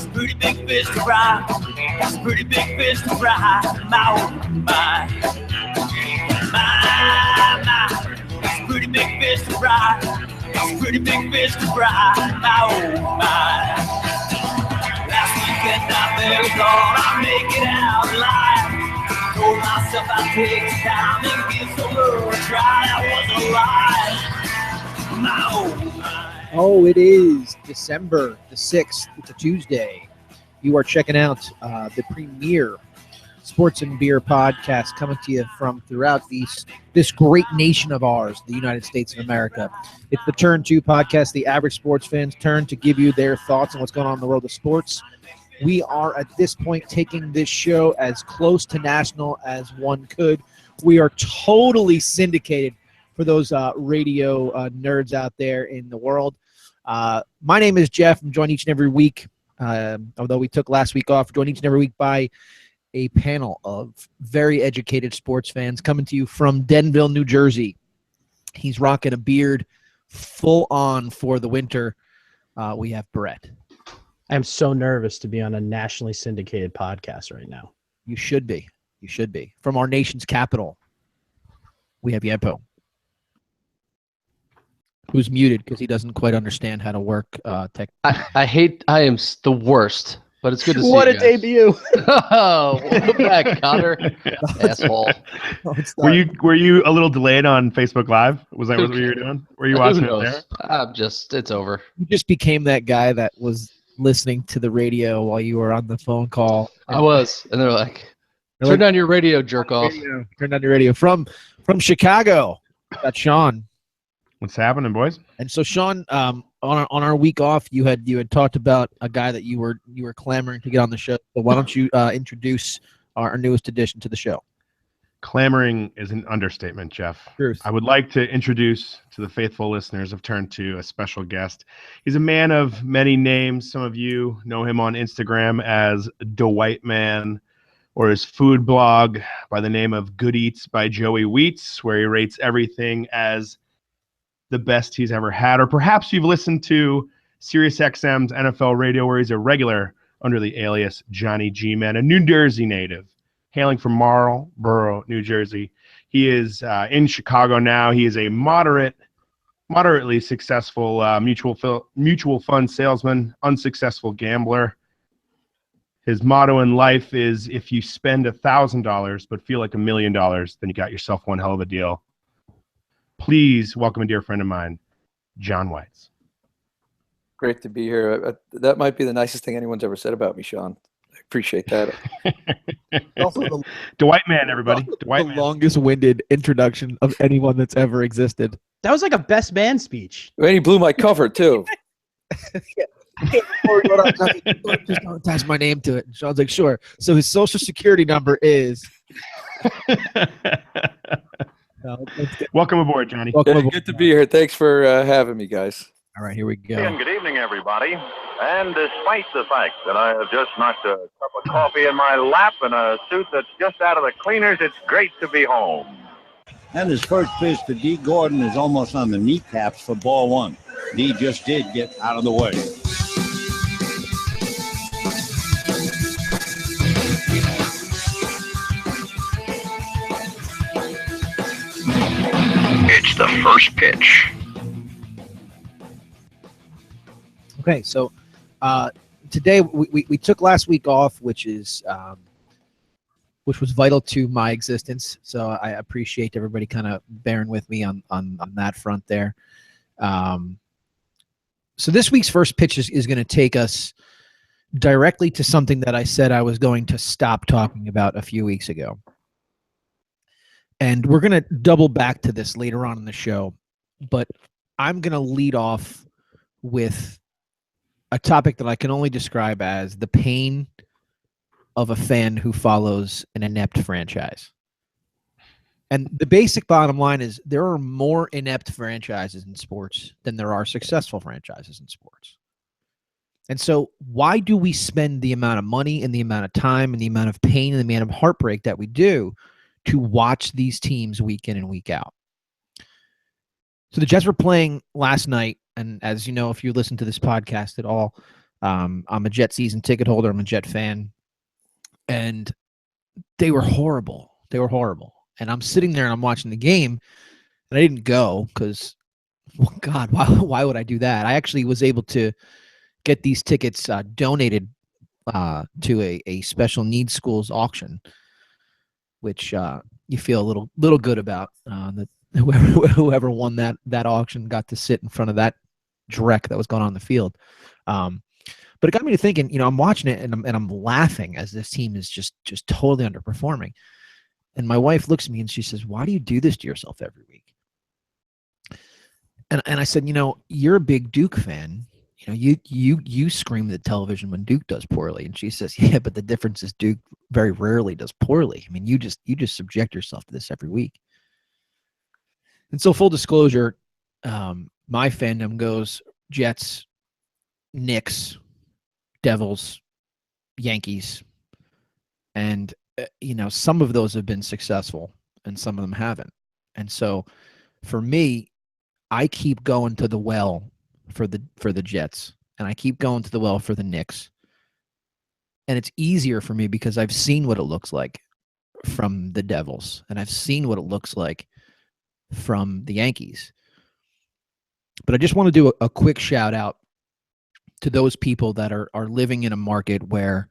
pretty big fish to fry. That's pretty big fish to fry. My. That's pretty big fish to fry. That's pretty big fish to fry. My. Last weekend I barely thought I'd make it out alive. Told myself I'd take time and give some love a try. I was alive. Oh, it is December the 6th. It's a Tuesday. You are checking out the premier sports and beer podcast coming to you from throughout this great nation of ours, the United States of America. It's the Turn 2 podcast, the average sports fan's turn to give you their thoughts on what's going on in the world of sports. We are at this point taking this show as close to national as one could. We are totally syndicated for those radio nerds out there in the world. My name is Jeff. I'm joined each and every week, although we took last week off, joined each and every week by a panel of very educated sports fans coming to you from Denville, New Jersey. He's rocking a beard full on for the winter. We have Brett. I'm so nervous to be on a nationally syndicated podcast right now. You should be. You should be. From our nation's capital, we have Yempo, who's muted because he doesn't quite understand how to work tech. I am the worst, but it's good to see What you a guys. debut. Oh, welcome back, Connor. Asshole. Were you a little delayed on Facebook Live? Was that what you were doing? Were you watching it there? It's over. You just became that guy that was listening to the radio while you were on the phone call. I was, and they're like, "Turn down your radio, jerk off." Turn down your radio. From Chicago, that's Sean. What's happening, boys? And so, Sean, on our week off, you had talked about a guy that you were clamoring to get on the show. So why don't you introduce our newest addition to the show? Clamoring is an understatement, Jeff. Truth. I would like to introduce to the faithful listeners of Turn 2 a special guest. He's a man of many names. Some of you know him on Instagram as The White Man, or his food blog by the name of Good Eats by Joey Wheats, where he rates everything as the best he's ever had. Or perhaps you've listened to SiriusXM's NFL Radio, where he's a regular under the alias Johnny G-Man, a New Jersey native, hailing from Marlboro, New Jersey. He is in Chicago now. He is a moderately successful mutual fund salesman, unsuccessful gambler. His motto in life is, if you spend $1,000 but feel like $1 million, then you got yourself one hell of a deal. Please welcome a dear friend of mine, John Weitz. Great to be here. That might be the nicest thing anyone's ever said about me, Sean. I appreciate that. Also, the Dwight Man, everybody. Dwight the Man. longest-winded introduction of anyone that's ever existed. That was like a best man speech. And he blew my cover, too. Just don't attach my name to it. And Sean's like, sure. So his social security number is. Welcome aboard, Johnny. Welcome aboard. Good to be here. Thanks for having me, guys. All right, here we go. And good evening, everybody. And despite the fact that I have just knocked a cup of coffee in my lap and a suit that's just out of the cleaners, it's great to be home. And his first pitch to D. Gordon is almost on the kneecaps for ball one. D just did get out of the way. It's the first pitch. Okay, so today we took last week off, which was vital to my existence. So I appreciate everybody kind of bearing with me on that front there. So this week's first pitch is going to take us directly to something that I said I was going to stop talking about a few weeks ago. And we're going to double back to this later on in the show, but I'm going to lead off with a topic that I can only describe as the pain of a fan who follows an inept franchise. And the basic bottom line is there are more inept franchises in sports than there are successful franchises in sports. And so why do we spend the amount of money and the amount of time and the amount of pain and the amount of heartbreak that we do to watch these teams week in and week out? So the Jets were playing last night, and as you know, if you listen to this podcast at all, I'm a Jet season ticket holder. I'm a Jet fan. And they were horrible. They were horrible. And I'm sitting there and I'm watching the game, and I didn't go because, well, God, why would I do that? I actually was able to get these tickets donated to a special needs schools auction, which you feel a little good about. That whoever won that auction got to sit in front of that dreck that was going on in the field. But it got me to thinking. I'm watching it and I'm laughing as this team is just totally underperforming. And my wife looks at me and she says, "Why do you do this to yourself every week?" And I said, "You're a big Duke fan. You scream at the television when Duke does poorly." And she says, "Yeah, but the difference is Duke very rarely does poorly. I mean, you just subject yourself to this every week." And so, full disclosure, my fandom goes Jets, Knicks, Devils, Yankees, and some of those have been successful and some of them haven't. And so, for me, I keep going to the well for the Jets, and I keep going to the well for the Knicks. And it's easier for me because I've seen what it looks like from the Devils, and I've seen what it looks like from the Yankees. But I just want to do a quick shout out to those people that are living in a market where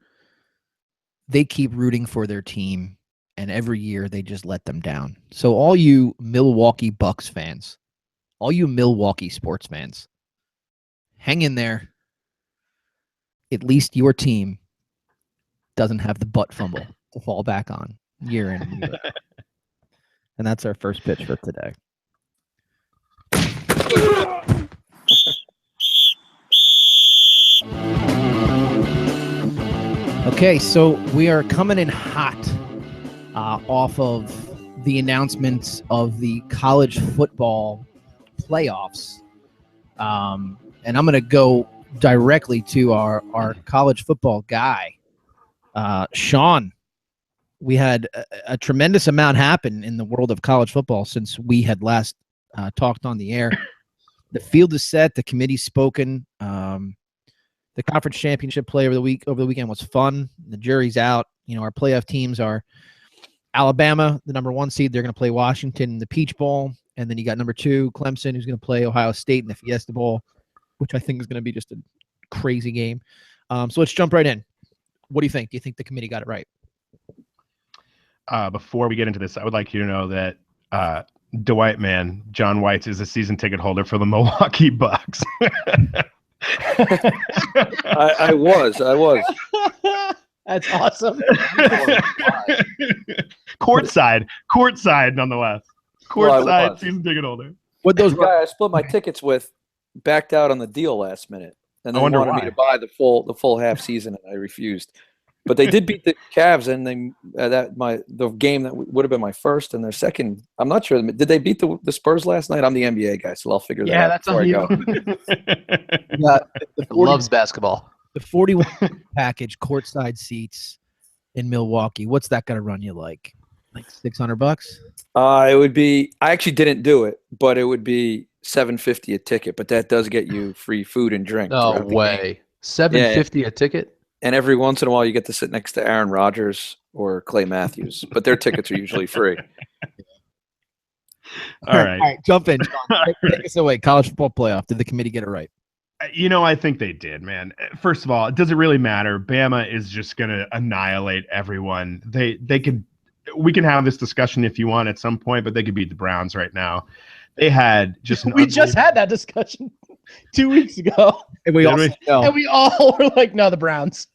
they keep rooting for their team, and every year they just let them down. So all you Milwaukee Bucks fans, all you Milwaukee sports fans, hang in there. At least your team doesn't have the butt fumble to fall back on year in and year out. And that's our first pitch for today. Okay, so we are coming in hot off of the announcements of the college football playoffs. And I'm going to go directly to our college football guy, Sean. We had a tremendous amount happen in the world of college football since we had last talked on the air. The field is set. The committee's spoken. The conference championship play over the weekend was fun. The jury's out. Our playoff teams are Alabama, the number 1 seed. They're going to play Washington in the Peach Bowl. And then you got number 2, Clemson, who's going to play Ohio State in the Fiesta Bowl, which I think is going to be just a crazy game. So let's jump right in. What do you think? Do you think the committee got it right? Before we get into this, I would like you to know that Dwight Man, John White, is a season ticket holder for the Milwaukee Bucks. I was. That's awesome. Courtside, nonetheless. Courtside season ticket holder. What those guy I split my tickets with backed out on the deal last minute, and they wanted me to buy the full half season, and I refused. But they did beat the Cavs, and the game that would have been my first and their second. I'm not sure. Did they beat the Spurs last night? I'm the NBA guy, so I'll figure that out. Yeah, that's on you. Loves basketball. The 41 package, courtside seats in Milwaukee. What's that going to run you like? Like $600? It would be. I actually didn't do it, but it would be $750 a ticket. But that does get you free food and drink. No way. $750 a ticket. And every once in a while, you get to sit next to Aaron Rodgers or Clay Matthews, but their tickets are usually free. All right, jump in, John. Take us away. College football playoff. Did the committee get it right? I think they did, man. First of all, it doesn't really matter. Bama is just going to annihilate everyone. We can have this discussion if you want at some point, but they could beat the Browns right now. They had just we just had that discussion 2 weeks ago, and we all were like, "No, the Browns."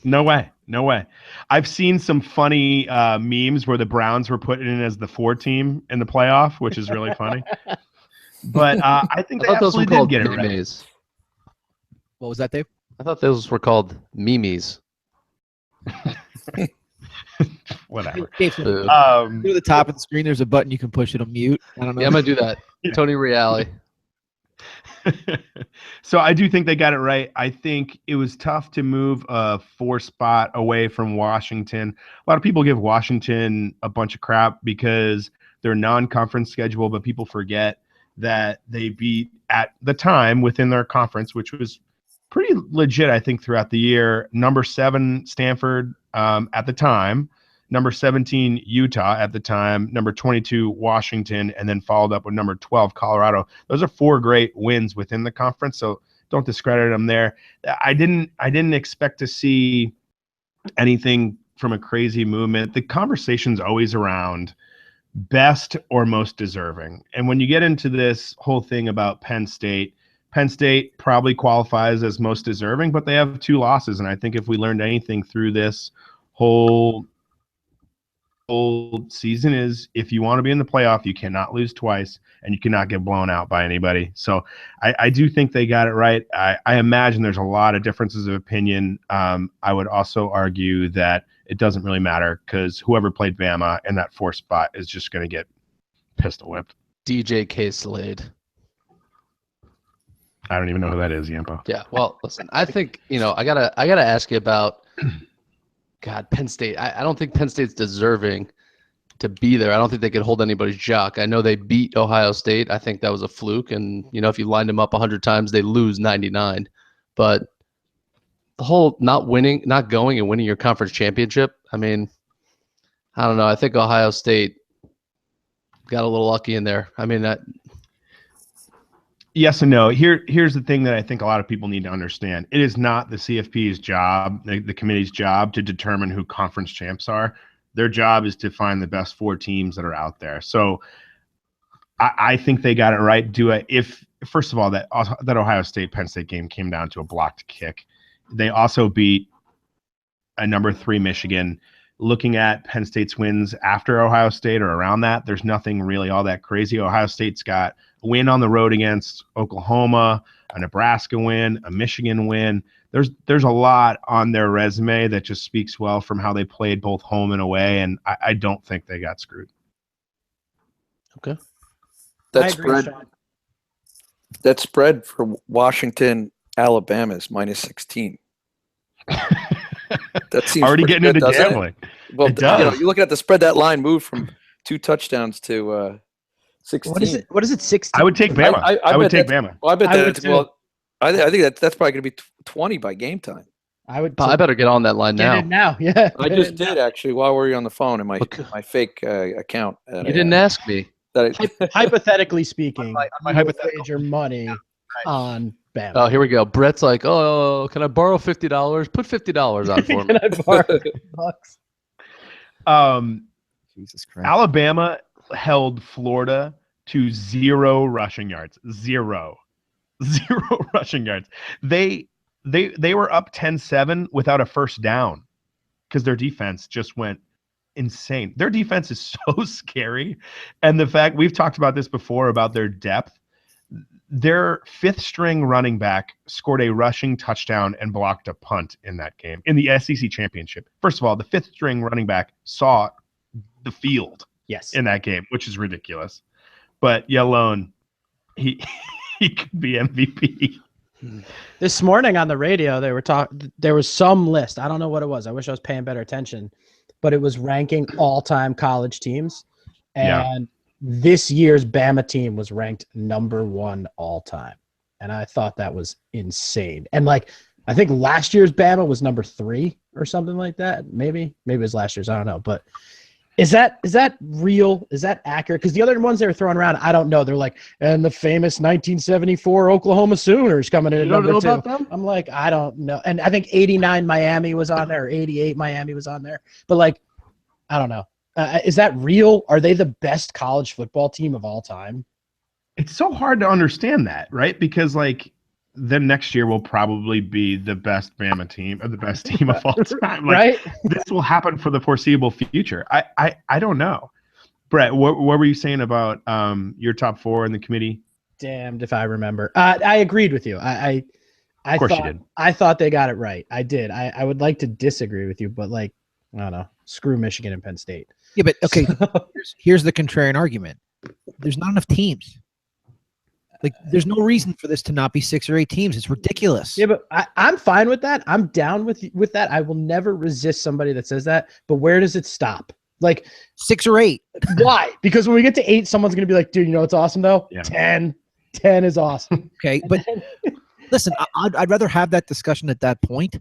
No way. I've seen some funny memes where the Browns were put in as the 4 team in the playoff, which is really funny. But I think they absolutely did get it right. What was that, Dave? I thought those were called memes. Whatever. Near the top of the screen, there's a button you can push it on mute. I don't know. Yeah, I'm gonna do that. Tony Reale. So I do think they got it right. I think it was tough to move a 4 spot away from Washington. A lot of people give Washington a bunch of crap because they're non-conference schedule, but people forget that they beat at the time within their conference, which was pretty legit, I think, throughout the year. Number 7, Stanford at the time. Number 17, Utah at the time. Number 22, Washington, and then followed up with number 12, Colorado. Those are 4 great wins within the conference, so don't discredit them there. I didn't expect to see anything from a crazy movement. The conversation's always around best or most deserving. And when you get into this whole thing about Penn State probably qualifies as most deserving, but they have 2 losses. And I think if we learned anything through this whole season is if you want to be in the playoff, you cannot lose twice and you cannot get blown out by anybody. So I do think they got it right. I imagine there's a lot of differences of opinion. I would also argue that it doesn't really matter because whoever played Bama in that 4th spot is just going to get pistol whipped. DJ K-Slade. I don't even know who that is, Yampo. Yeah, well, listen, I think, I gotta ask you about God, Penn State. I don't think Penn State's deserving to be there. I don't think they could hold anybody's jock. I know they beat Ohio State. I think that was a fluke. And, if you lined them up 100 times, they lose 99. But the whole not going and winning your conference championship, I mean, I don't know. I think Ohio State got a little lucky in there. I mean, yes and no. Here's the thing that I think a lot of people need to understand. It is not the CFP's job, the committee's job, to determine who conference champs are. Their job is to find the best 4 teams that are out there. So I think they got it right. First of all, that Ohio State Penn State game came down to a blocked kick. They also beat a number 3 Michigan. Looking at Penn State's wins after Ohio State or around that, there's nothing really all that crazy. Ohio State's got a win on the road against Oklahoma, a Nebraska win, a Michigan win. There's a lot on their resume that just speaks well from how they played both home and away, and I don't think they got screwed. Okay. That spread for Washington, Alabama is -16. That seems already getting good, into gambling. Well, it does. you look at the spread. That line moved from 2 touchdowns to 16. What is it? 16. I would take Bama. I would take Bama. Well, I bet that. I think that's probably going to be 20 by game time. I better get on that line now. Now, yeah. I just did actually while we were on the phone in my fake account. You didn't ask me. Hypothetically speaking, my you would hypothetical. wager money on Bama. Oh, here we go. Brett's like, oh, can I borrow $50? Put $50 on for me. Can I borrow $50? Jesus Christ. Alabama held Florida to 0 rushing yards. 0 rushing yards. They were up 10-7 without a first down because their defense just went insane. Their defense is so scary. And the fact we've talked about this before about their depth, their 5th string running back scored a rushing touchdown and blocked a punt in that game in the SEC championship. First of all, the 5th string running back saw the field in that game, which is ridiculous. But Yalone, he could be MVP. This morning on the radio, they were there was some list. I don't know what it was. I wish I was paying better attention, but it was ranking all-time college teams. And this year's Bama team was ranked number 1 all-time. And I thought that was insane. And I think last year's Bama was number 3 or something like that. Maybe it was last year's. I don't know. But is that real? Is that accurate? Because the other ones they were throwing around, I don't know. They're like, and the famous 1974 Oklahoma Sooners coming in at number 2. About them? I'm like, I don't know. And I think 89 Miami was on there, or 88 Miami was on there. But I don't know. Is that real? Are they the best college football team of all time? It's so hard to understand that, right? Because then next year will probably be the best Bama team or the best team of all time. Right? This will happen for the foreseeable future. I don't know. Brett, what were you saying about your top 4 in the committee? Damned if I remember. I agreed with you. Of course you did. I thought they got it right. I did. I would like to disagree with you, but I don't know. Screw Michigan and Penn State. Yeah, but okay. Here's the contrarian argument. There's not enough teams. There's no reason for this to not be 6 or 8 teams. It's ridiculous. Yeah, but I'm fine with that. I'm down with that. I will never resist somebody that says that. But where does it stop? 6 or 8. Why? Because when we get to 8, someone's going to be like, dude, it's awesome, though? Yeah. 10 is awesome. Okay, but Listen, I'd rather have that discussion at that point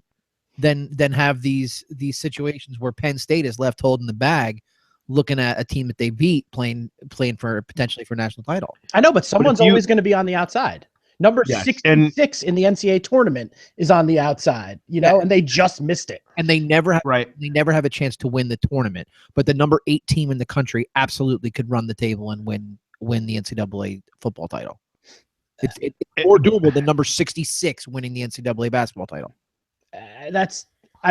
than have these situations where Penn State is left holding the bag, looking at a team that they beat playing for potentially for national title. I know, but someone's always going to be on the outside. Number 66 in the NCAA tournament is on the outside, and they just missed it. And they never have a chance to win the tournament. But the number 8 team in the country absolutely could run the table and win the NCAA football title. It's more doable than number 66 winning the NCAA basketball title.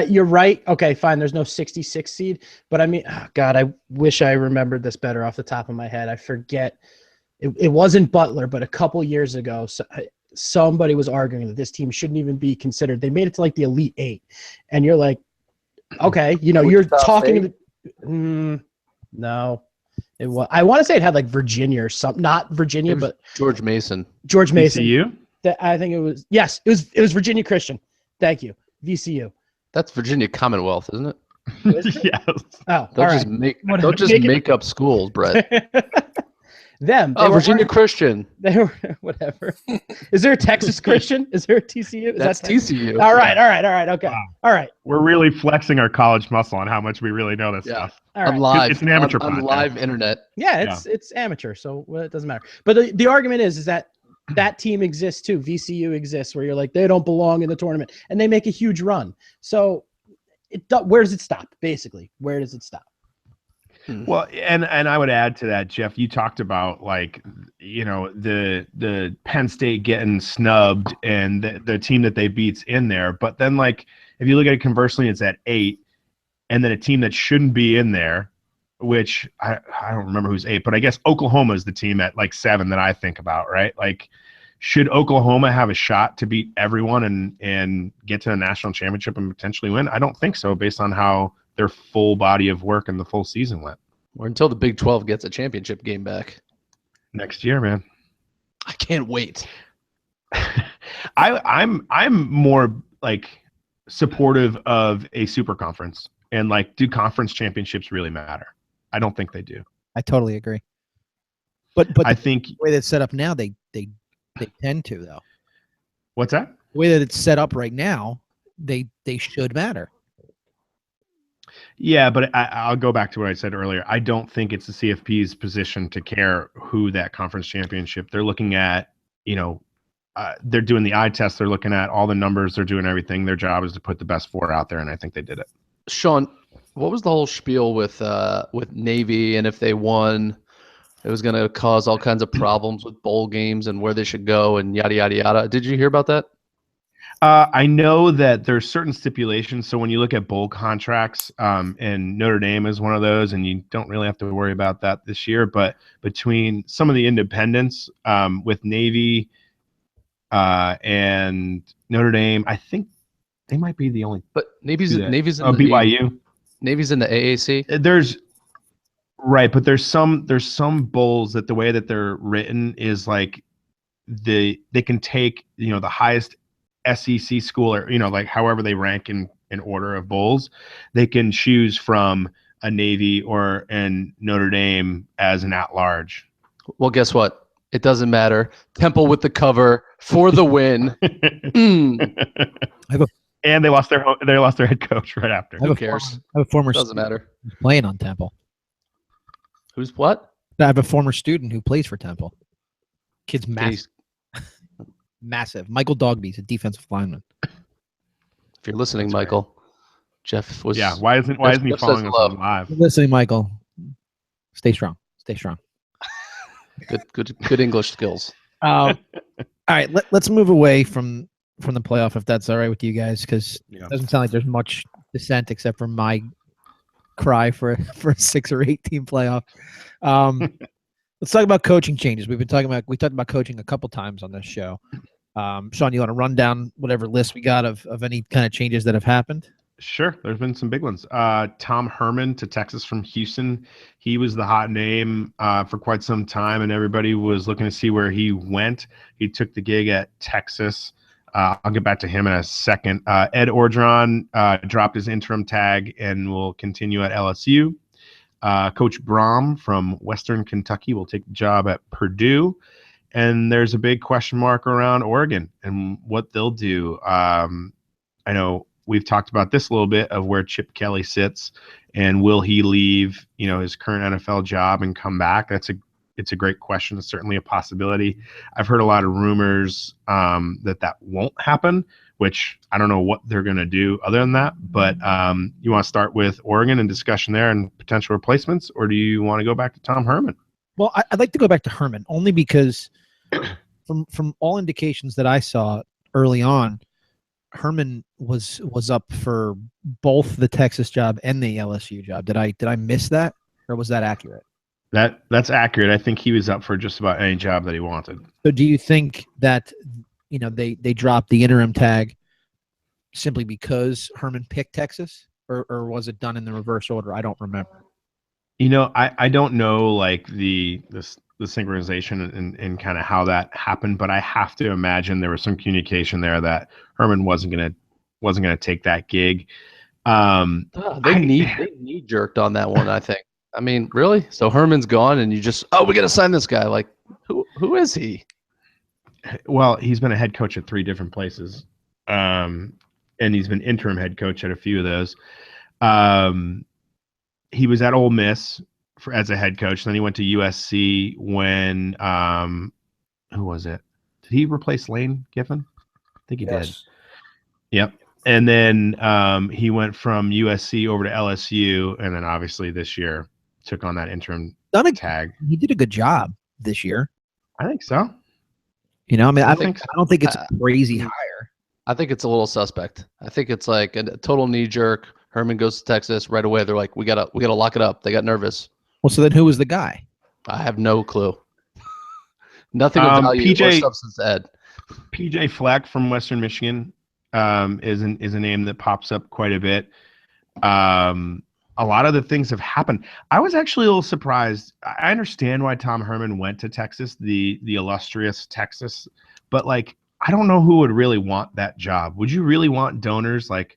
You're right. Okay, fine. There's no 66 seed, but I mean, God, I wish I remembered this better off the top of my head. I forget. It wasn't Butler, but a couple years ago, somebody was arguing that this team shouldn't even be considered. They made it to like the Elite 8, and you're like, okay, you're talking. No, it was. I want to say it had like Virginia or something. Not Virginia, but George Mason. George Mason. VCU? I think it was. Yes, it was Virginia Christian. Thank you, VCU. That's Virginia Commonwealth, isn't it? Yes. Oh, don't just make up schools, Brett. Virginia Christian. They were whatever. Is there a Texas Christian? Is there a TCU? That's TCU. All right. Okay. Wow. All right. We're really flexing our college muscle on how much we really know this stuff. All right. I'm live. It's an amateur on live internet. Yeah, it's amateur, so it doesn't matter. But the argument is that team exists too. VCU exists, where you're like, they don't belong in the tournament, and they make a huge run. So where does it stop? Basically, where does it stop? Well, and I would add to that, Jeff, you talked about the Penn State getting snubbed and the team that they beat's in there. But then if you look at it conversely, it's at 8, and then a team that shouldn't be in there, which I don't remember who's 8, but I guess Oklahoma is the team at 7 that I think about, right? Should Oklahoma have a shot to beat everyone and get to a national championship and potentially win? I don't think so, based on how their full body of work and the full season went. Or until the Big 12 gets a championship game back next year, man. I can't wait. I'm more supportive of a super conference, and do conference championships really matter? I don't think they do. I totally agree. But I think the way that's set up now, they tend to, though. What's that? The way that it's set up right now, they should matter. Yeah, but I'll go back to what I said earlier. I don't think it's the CFP's position to care who that conference championship. They're looking at, they're doing the eye test. They're looking at all the numbers. They're doing everything. Their job is to put the best 4 out there, and I think they did it. Sean, what was the whole spiel with Navy, and if they won, it was going to cause all kinds of problems with bowl games and where they should go and yada, yada, yada. Did you hear about that? I know that there's certain stipulations. So when you look at bowl contracts, and Notre Dame is one of those, and you don't really have to worry about that this year. But between some of the independents, with Navy and Notre Dame, I think they might be the only. But Navy's in BYU. Navy's in the AAC. But there's some bowls that the way that they're written is they can take the highest SEC school, or however they rank in order of bowls, they can choose from a Navy or an Notre Dame as an at-large. Well, guess what? It doesn't matter. Temple with the cover for the win. And they lost their head coach right after. Who cares? I have a former doesn't matter. Who's playing on Temple. Who's what? I have a former student who plays for Temple. Kid's massive. Massive. Michael Dogby's a defensive lineman. If you're listening, That's Michael, right. Jeff was. Yeah. Why isn't he following us on live? Listening, Michael. Stay strong. Stay strong. Good English skills. All right. Let's move away from the playoff, if that's all right with you guys, because it doesn't sound like there's much dissent except for my cry for a 6 or 8 team playoff. Let's talk about coaching changes. We talked about coaching a couple times on this show. Sean, you want to run down whatever list we got of any kind of changes that have happened? Sure. There's been some big ones. Tom Herman to Texas from Houston. He was the hot name for quite some time, and everybody was looking to see where he went. He took the gig at Texas. I'll get back to him in a second. Ed Orgeron dropped his interim tag and will continue at LSU. Coach Brom from Western Kentucky will take the job at Purdue. And there's a big question mark around Oregon and what they'll do. I know we've talked about this a little bit of where Chip Kelly sits, and will he leave, his current NFL job and come back? It's a great question. It's certainly a possibility. I've heard a lot of rumors that won't happen, which I don't know what they're going to do other than that. But you want to start with Oregon and discussion there and potential replacements, or do you want to go back to Tom Herman? Well, I'd like to go back to Herman only because from all indications that I saw early on, Herman was up for both the Texas job and the LSU job. Did I miss that, or was that accurate? That's accurate. I think he was up for just about any job that he wanted. So do you think that they dropped the interim tag simply because Herman picked Texas, or was it done in the reverse order? I don't remember. I don't know like the synchronization and kind of how that happened, but I have to imagine there was some communication there that Herman wasn't gonna take that gig. They knee jerked on that one, I think. I mean, really? So Herman's gone, and you just we got to sign this guy. Like, who is he? Well, he's been a head coach at 3 different places, and he's been interim head coach at a few of those. He was at Ole Miss as a head coach. Then he went to USC when who was it? Did he replace Lane Kiffin? I think he did. Yep. And then he went from USC over to LSU, and then obviously this year took on that interim tag. He did a good job this year. I think so. I don't think it's a crazy hire. I think it's a little suspect. I think it's like a total knee jerk. Herman goes to Texas right away. They're like, we gotta lock it up. They got nervous. Well, so then who was the guy? I have no clue. Nothing of value or substance to add. PJ Fleck from Western Michigan is a name that pops up quite a bit. A lot of the things have happened. I was actually a little surprised. I understand why Tom Herman went to Texas, the illustrious Texas, but like I don't know who would really want that job. Would you really want donors like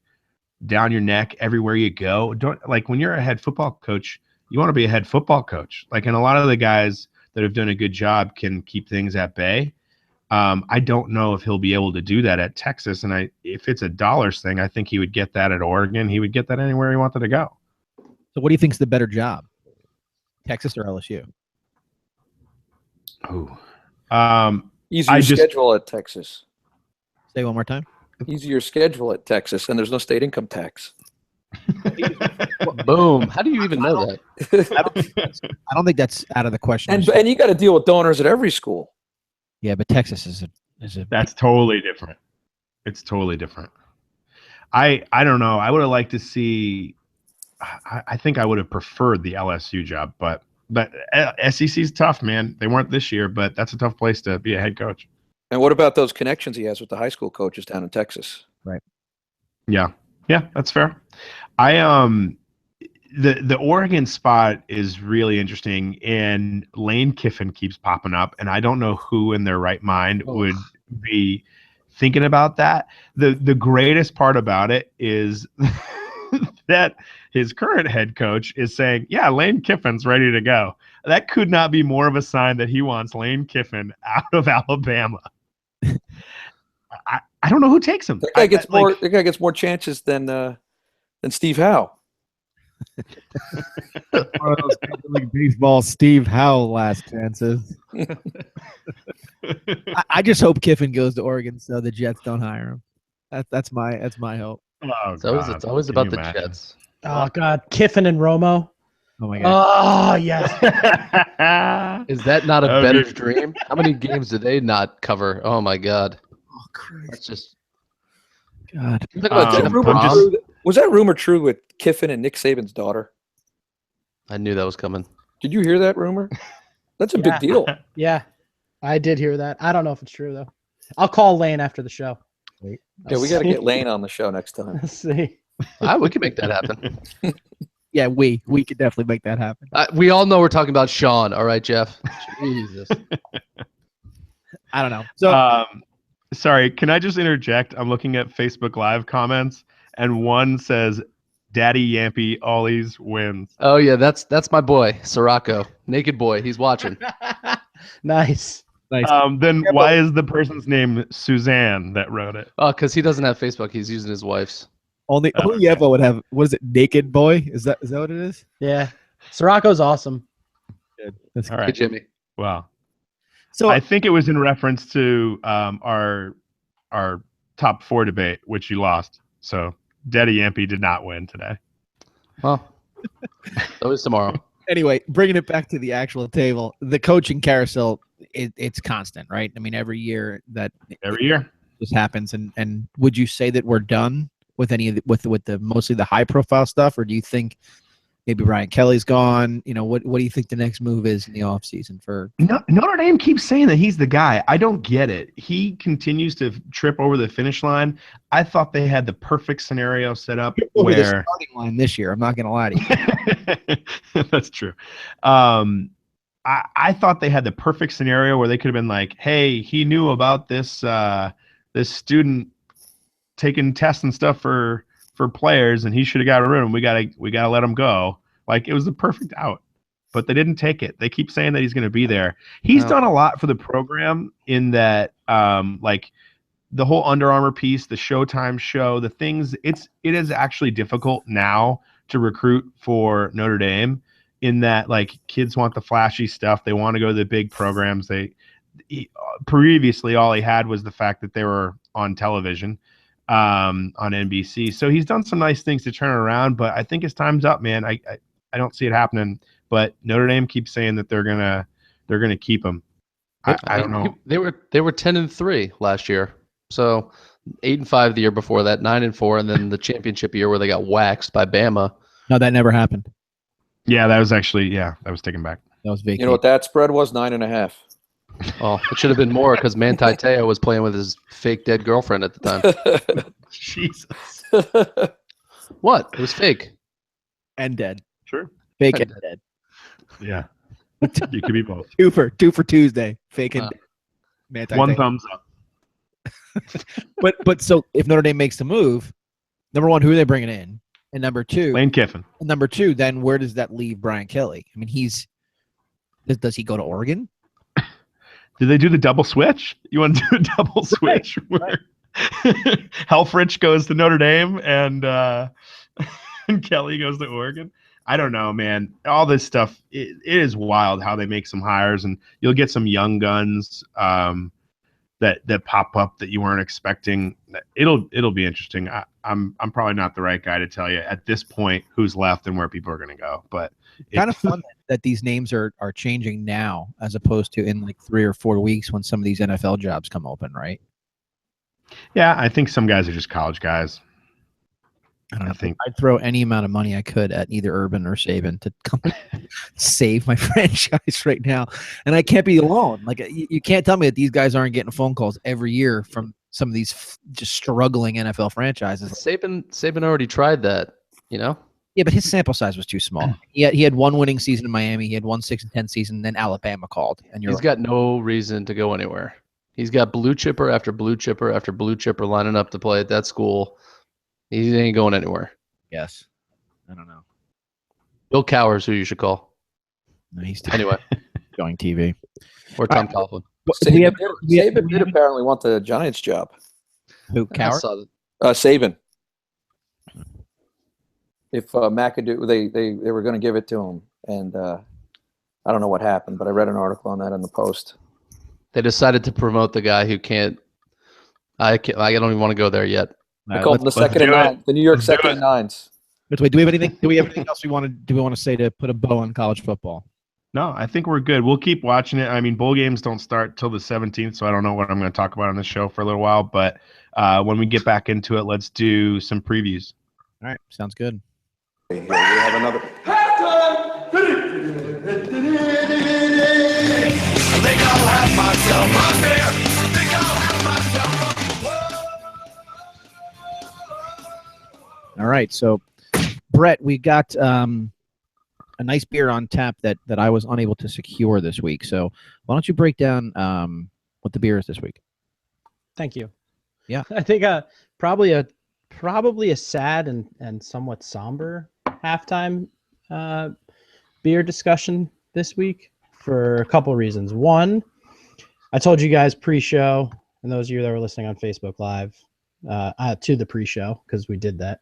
down your neck everywhere you go? Like when you're a head football coach, you want to be a head football coach. Like, and a lot of the guys that have done a good job can keep things at bay. I don't know if he'll be able to do that at Texas. And if it's a dollars thing, I think he would get that at Oregon. He would get that anywhere he wanted to go. So what do you think is the better job, Texas or LSU? Easier schedule at Texas. Say one more time. Easier schedule at Texas, and there's no state income tax. Boom. How do you even know that? I don't think that's out of the question. And you got to deal with donors at every school. Yeah, but Texas is a that's totally different. It's totally different. I don't know. I would have liked to see. I think I would have preferred the LSU job, but SEC's tough, man. They weren't this year, but that's a tough place to be a head coach. And what about those connections he has with the high school coaches down in Texas? Right. Yeah, that's fair. The Oregon spot is really interesting, and Lane Kiffin keeps popping up, and I don't know who in their right mind would be thinking about that. The greatest part about it is that his current head coach is saying, yeah, Lane Kiffin's ready to go. That could not be more of a sign that he wants Lane Kiffin out of Alabama. I don't know who takes him. That guy gets more chances than Steve Howe. One of those Major League Baseball Steve Howe last chances. I just hope Kiffin goes to Oregon so the Jets don't hire him. That's my hope. Oh, it's always about the Jets. Oh God, Kiffin and Romo. Oh my God. Oh yes. Is that not a better dream? How many games did they not cover? Oh my God. Oh Christ. That's just God. Was that rumor true with Kiffin and Nick Saban's daughter? I knew that was coming. Did you hear that rumor? That's a big deal. Yeah, I did hear that. I don't know if it's true though. I'll call Lane after the show. Yeah, we got to get Lane on the show next time. Let's see. We can make that happen. Yeah, we could definitely make that happen. We all know we're talking about Sean. All right, Jeff. Jesus. I don't know. So, sorry, can I just interject? I'm looking at Facebook Live comments, and one says, "Daddy Yampy always wins." Oh yeah, that's my boy, Sirocco, naked boy. He's watching. Nice. Nice. Then why is the person's name Suzanne that wrote it? Oh, because he doesn't have Facebook. He's using his wife's. Only Evo would have. What is it? Naked Boy? Is that what it is? Yeah. Sirocco's awesome. That's All Hey, right. Jimmy. Wow. So I think it was in reference to our top 4 debate, which you lost. So Daddy Yampy did not win today. Well, so is tomorrow. anyway, bringing it back to the actual table, the coaching carousel, it's constant, right? I mean, every year that Every year. this happens. And would you say that we're done with any of the, with the mostly the high profile stuff, or do you think maybe Brian Kelly's gone? You know, what do you think the next move is in the offseason for? Notre Dame keeps saying that he's the guy. I don't get it. He continues to trip over the finish line. I thought they had the perfect scenario set up Over the where starting line this year. I'm not going to lie to you. that's true. I thought they had the perfect scenario where they could have been like, hey, he knew about this this student taking tests and stuff for players, and he should have got a room. We gotta let him go. Like, it was the perfect out, but they didn't take it. They keep saying that he's going to be there. He's done a lot for the program in that, like the whole Under Armour piece, the Showtime show, the things. It is actually difficult now to recruit for Notre Dame, in that, like, kids want the flashy stuff. They want to go to the big programs. Previously all he had was the fact that they were on television, on NBC. So he's done some nice things to turn it around, but I think his time's up, man. I don't see it happening, but Notre Dame keeps saying that they're gonna keep him. I don't know. They were 10-3 last year. So 8-5 the year before that, 9-4, and then the championship year where they got waxed by Bama. No, that never happened. Yeah, that was actually, that was taken back. That was vacated. You know what that spread was? 9.5. Oh, it should have been more because Manti Te'o was playing with his fake dead girlfriend at the time. Jesus. What? It was fake. And dead. Sure. Fake And and dead. Yeah. You could be both. Two for Tuesday. Fake and dead. Manti One Te'o. thumbs up. But so if Notre Dame makes the move, number one, who are they bringing in? And number two, Lane Kiffin. then where does that leave Brian Kelly? I mean, does he go to Oregon? Did they do the double switch? You want to do a double switch where Helfrich goes to Notre Dame and Kelly goes to Oregon? I don't know, man. All this stuff, it is wild how they make some hires, and you'll get some young guns that pop up that you weren't expecting. It'll be interesting. I'm probably not the right guy to tell you at this point who's left and where people are going to go, but Kind of fun that these names are changing now as opposed to in like 3 or 4 weeks when some of these NFL jobs come open, right? Yeah, I think some guys are just college guys. I don't know. I think I'd throw any amount of money I could at either Urban or Saban to come save my franchise right now. And I can't be alone. Like, you can't tell me that these guys aren't getting phone calls every year from some of these just struggling NFL franchises. Saban already tried that, you know? Yeah, but his sample size was too small. He had one winning season in Miami. He had 1 6-10 season. Then Alabama called, and He's got no reason to go anywhere. He's got blue chipper after blue chipper after blue chipper lining up to play at that school. He ain't going anywhere. Yes, I don't know. Bill Cowher's who you should call. No, he's Anyway, going TV. or Tom Coughlin. Saban did apparently want the Giants job. Who? I Cowher? saw that. Saban. If McAdoo, they were going to give it to him, and I don't know what happened, but I read an article on that in the Post. They decided to promote the guy who can't. I don't even want to go there yet. I call them the second and nine, the New York second and nines. But wait, do we have anything? Do we have anything else we want to say to put a bow on college football? No, I think we're good. We'll keep watching it. I mean, bowl games don't start till the 17th, so I don't know what I'm going to talk about on this show for a little while. But when we get back into it, let's do some previews. All right, sounds good. Here we have another. All right, so Brett, we got a nice beer on tap that I was unable to secure this week. So why don't you break down what the beer is this week? Thank you. Yeah. I think probably a sad and somewhat somber halftime beer discussion this week for a couple reasons. One, I told you guys pre-show, and those of you that were listening on Facebook Live, to the pre-show, because we did that,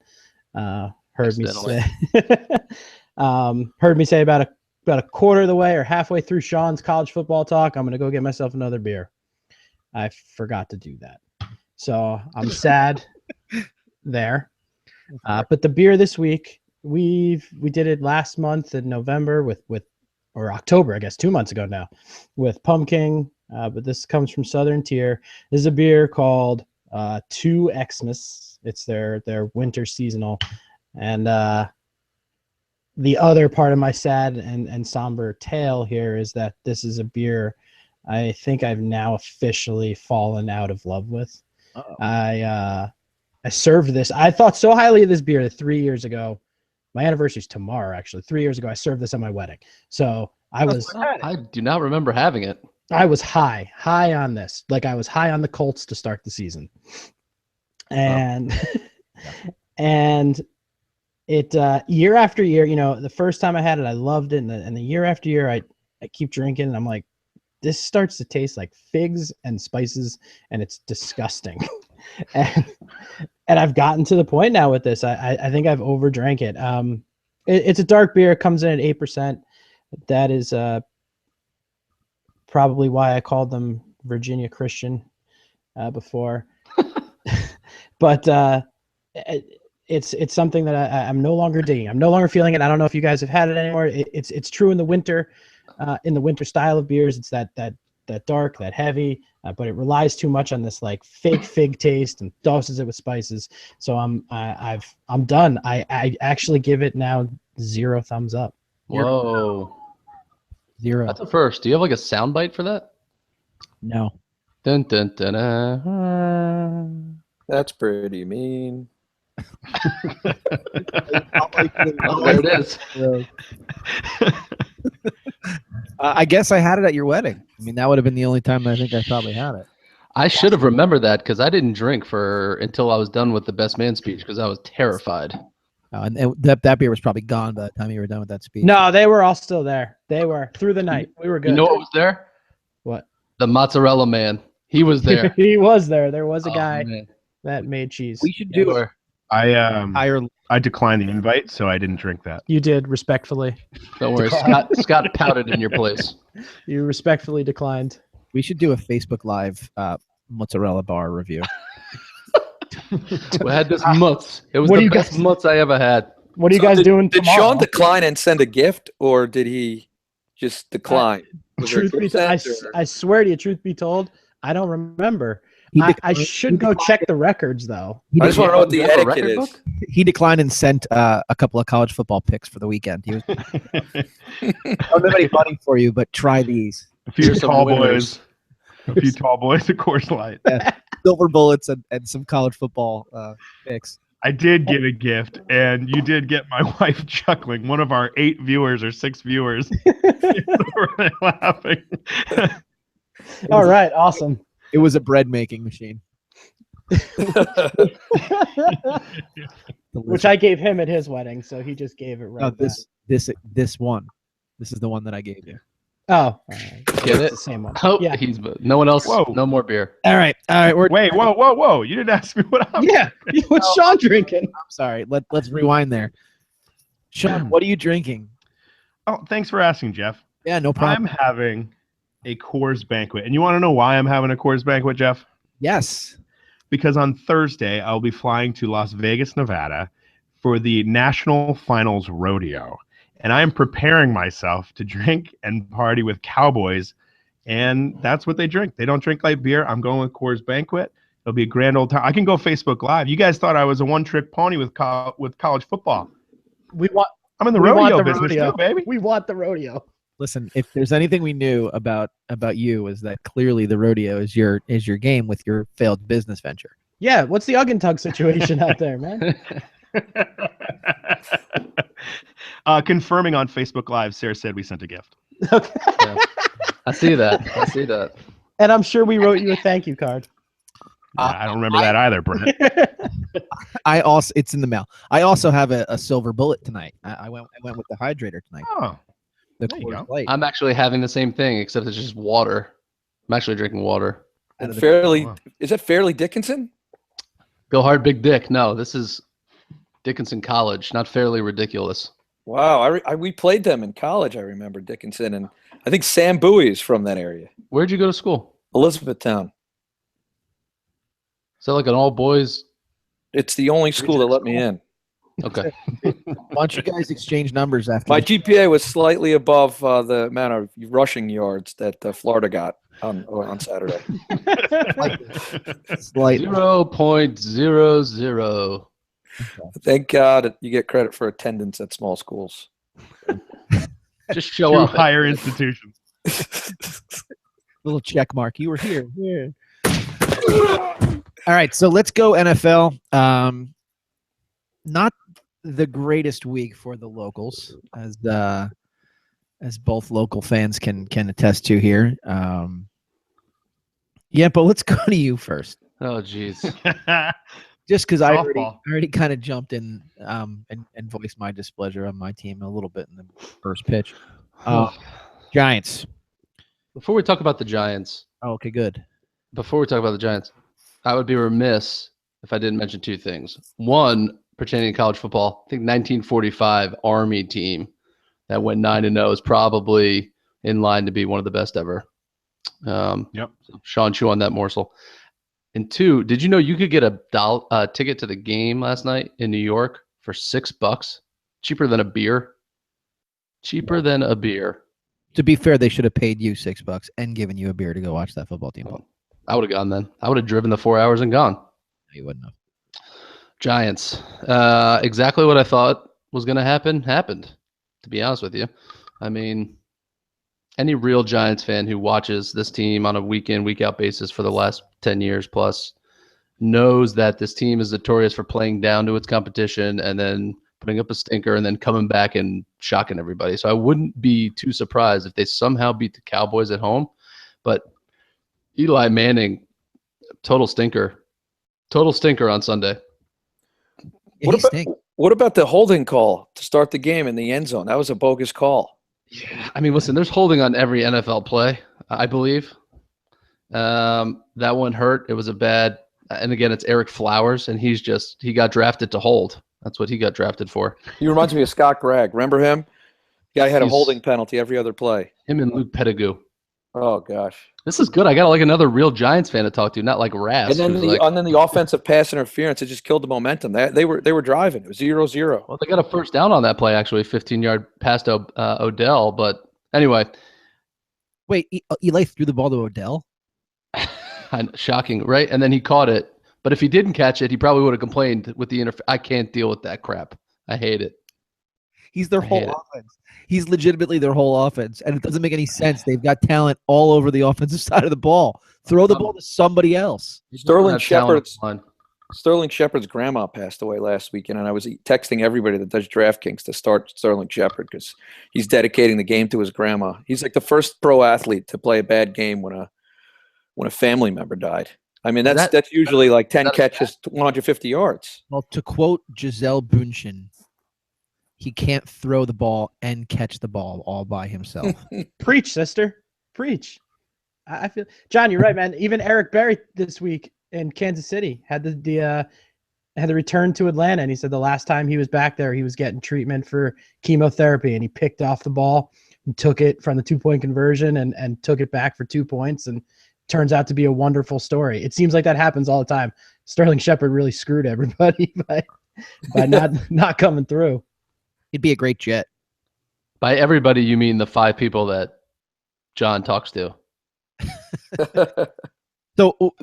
heard me say about a quarter of the way or halfway through Sean's college football talk, I'm going to go get myself another beer. I forgot to do that. So I'm sad there. But the beer this week, we did it last month in November or October, I guess, 2 months ago now, with Pumpkin. But this comes from Southern Tier. This is a beer called Two Xmas. It's their winter seasonal. And the other part of my sad and somber tale here is that this is a beer I think I've now officially fallen out of love with. Uh-oh. I served this. I thought so highly of this beer that 3 years ago, my anniversary's tomorrow, actually. 3 years ago, I served this at my wedding. So I do not remember having it. I was high on this. Like I was high on the Colts to start the season. And, and it, year after year, the first time I had it, I loved it. And the year after year, I keep drinking and I'm like, this starts to taste like figs and spices, and it's disgusting. and I've gotten to the point now with this. I think I've overdrank it. It's a dark beer. It comes in at 8%. That is probably why I called them Virginia Christian before. But it's something that I'm no longer digging. I'm no longer feeling it. I don't know if you guys have had it anymore. It's true in the winter. In the winter style of beers, it's that dark, that heavy, but it relies too much on this like fake fig taste and doses it with spices. So I'm done. I actually give it now 0 thumbs up. Whoa, 0. That's a first. Do you have like a soundbite for that? No. Dun, dun, dun, dun. That's pretty mean. There it is. I guess I had it at your wedding. I mean, that would have been the only time I think I probably had it. I should have remembered that because I didn't drink until I was done with the best man speech because I was terrified. Oh, and that beer was probably gone by the time you were done with that speech. No, they were all still there. They were through the night. We were good. You know what was there? What? The mozzarella man. He was there. He was there. There was a guy that made cheese. We should do it. I declined the invite, so I didn't drink that. You did, respectfully. Don't worry. Scott pouted in your place. You respectfully declined. We should do a Facebook Live mozzarella bar review. We had this mutz. It was the best mutz I ever had. What are you guys doing Did tomorrow? Sean decline and send a gift, or did he just decline? I swear to you, truth be told, I don't remember. I should go check the records, though. I just want to know what the etiquette is. He declined and sent a couple of college football picks for the weekend. He was, I don't have any money for you, but try these. A few tall boys at Coors Light. Yeah, silver bullets and some college football picks. I did get a gift, and you did get my wife chuckling. One of our 8 viewers or 6 viewers were laughing. All right, awesome. It was a bread making machine. Which I gave him at his wedding, so he just gave it right back. This one. This is the one that I gave you. Oh. Get it? The same one. Oh, yeah. No one else. Whoa. No more beer. All right. Wait, whoa. You didn't ask me what I'm What's Sean drinking? I'm sorry. Let's rewind there. Sean, what are you drinking? Oh, thanks for asking, Jeff. Yeah, no problem. I'm having a Coors Banquet. And you want to know why I'm having a Coors Banquet, Jeff? Yes. Because on Thursday, I'll be flying to Las Vegas, Nevada for the National Finals Rodeo. And I am preparing myself to drink and party with cowboys. And that's what they drink. They don't drink light beer. I'm going with Coors Banquet. It'll be a grand old time. I can go Facebook Live. You guys thought I was a one-trick pony with college football. I'm in the rodeo business too, baby. We want the rodeo. Listen, if there's anything we knew about you is that clearly the rodeo is your game with your failed business venture. Yeah, what's the Ugg and Tug situation out there, man? Confirming on Facebook Live, Sarah said we sent a gift. Okay. Yeah. I see that. And I'm sure we wrote you a thank you card. I don't remember that either, Brent. It's in the mail. I also have a silver bullet tonight. I went with the hydrator tonight. Oh. The There you Coors go. Light. I'm actually having the same thing, except it's just water. I'm actually drinking water. And Fairleigh, is that Fairleigh Dickinson? Go hard, big dick. No, this is Dickinson College, not Fairly Ridiculous. Wow, we played them in college. I remember Dickinson, and I think Sam Bowie is from that area. Where'd you go to school? Elizabethtown. Is that like an all boys? It's the only school that let me in. Okay. Why don't you guys exchange numbers after? My GPA was slightly above the amount of rushing yards that Florida got on Saturday. Slightly. 0.00. Thank God you get credit for attendance at small schools. Just show Two up. higher institutions. Little check mark. You were here. Yeah. All right, so let's go NFL. Not the greatest week for the locals, as both local fans can attest to here. Yeah, but let's go to you first. Oh, jeez. Just because I Softball. already kind of jumped in and voiced my displeasure on my team a little bit in the first pitch. Giants. Before we talk about the Giants, Oh, okay, good. I would be remiss if I didn't mention two things. One, pertaining to college football, I think 1945 Army team that went 9-0 is probably in line to be one of the best ever. Yep. So Sean, chew on that morsel. And two, did you know you could get a ticket to the game last night in New York for $6? Cheaper than a beer. Cheaper than a beer. To be fair, they should have paid you $6 and given you a beer to go watch that football team. Oh, I would have gone then. I would have driven the 4 hours and gone. No, you wouldn't have. Giants. Exactly what I thought was going to happen happened, to be honest with you. I mean, any real Giants fan who watches this team on a week in, week out basis for the last 10 years plus knows that this team is notorious for playing down to its competition and then putting up a stinker and then coming back and shocking everybody. So I wouldn't be too surprised if they somehow beat the Cowboys at home. But Eli Manning, total stinker on Sunday. Yeah, What about the holding call to start the game in the end zone? That was a bogus call. Yeah, I mean, listen, there's holding on every NFL play, I believe. That one hurt. It was a bad, and again, it's Eric Flowers, and he got drafted to hold. That's what he got drafted for. He reminds me of Scott Gregg. Remember him? Guy had a holding penalty every other play. Him and Luke Pettigrew. Oh gosh. This is good. I got like another real Giants fan to talk to, not like Ras. And then the offensive pass interference, it just killed the momentum. They were driving. It was 0-0. Well, they got a first down on that play, actually, 15-yard pass to Odell. But anyway. Wait, Eli threw the ball to Odell? Shocking, right? And then he caught it. But if he didn't catch it, he probably would have complained with the I can't deal with that crap. I hate it. He's their whole offense. He's legitimately their whole offense. And it doesn't make any sense. They've got talent all over the offensive side of the ball. Throw the ball to somebody else. Sterling Shepard's grandma passed away last weekend, and I was texting everybody that does DraftKings to start Sterling Shepard because he's dedicating the game to his grandma. He's like the first pro athlete to play a bad game when a family member died. I mean, that's usually like 10 catches, 150 yards. Well, to quote Gisele Bündchen, he can't throw the ball and catch the ball all by himself. Preach, sister. Preach. I feel, John, you're right, man. Even Eric Berry this week in Kansas City had the return to Atlanta, and he said the last time he was back there, he was getting treatment for chemotherapy, and he picked off the ball and took it from the 2-point conversion and took it back for 2 points, and turns out to be a wonderful story. It seems like that happens all the time. Sterling Shepard really screwed everybody by not coming through. He'd be a great Jet. By everybody, you mean the 5 people that John talks to. So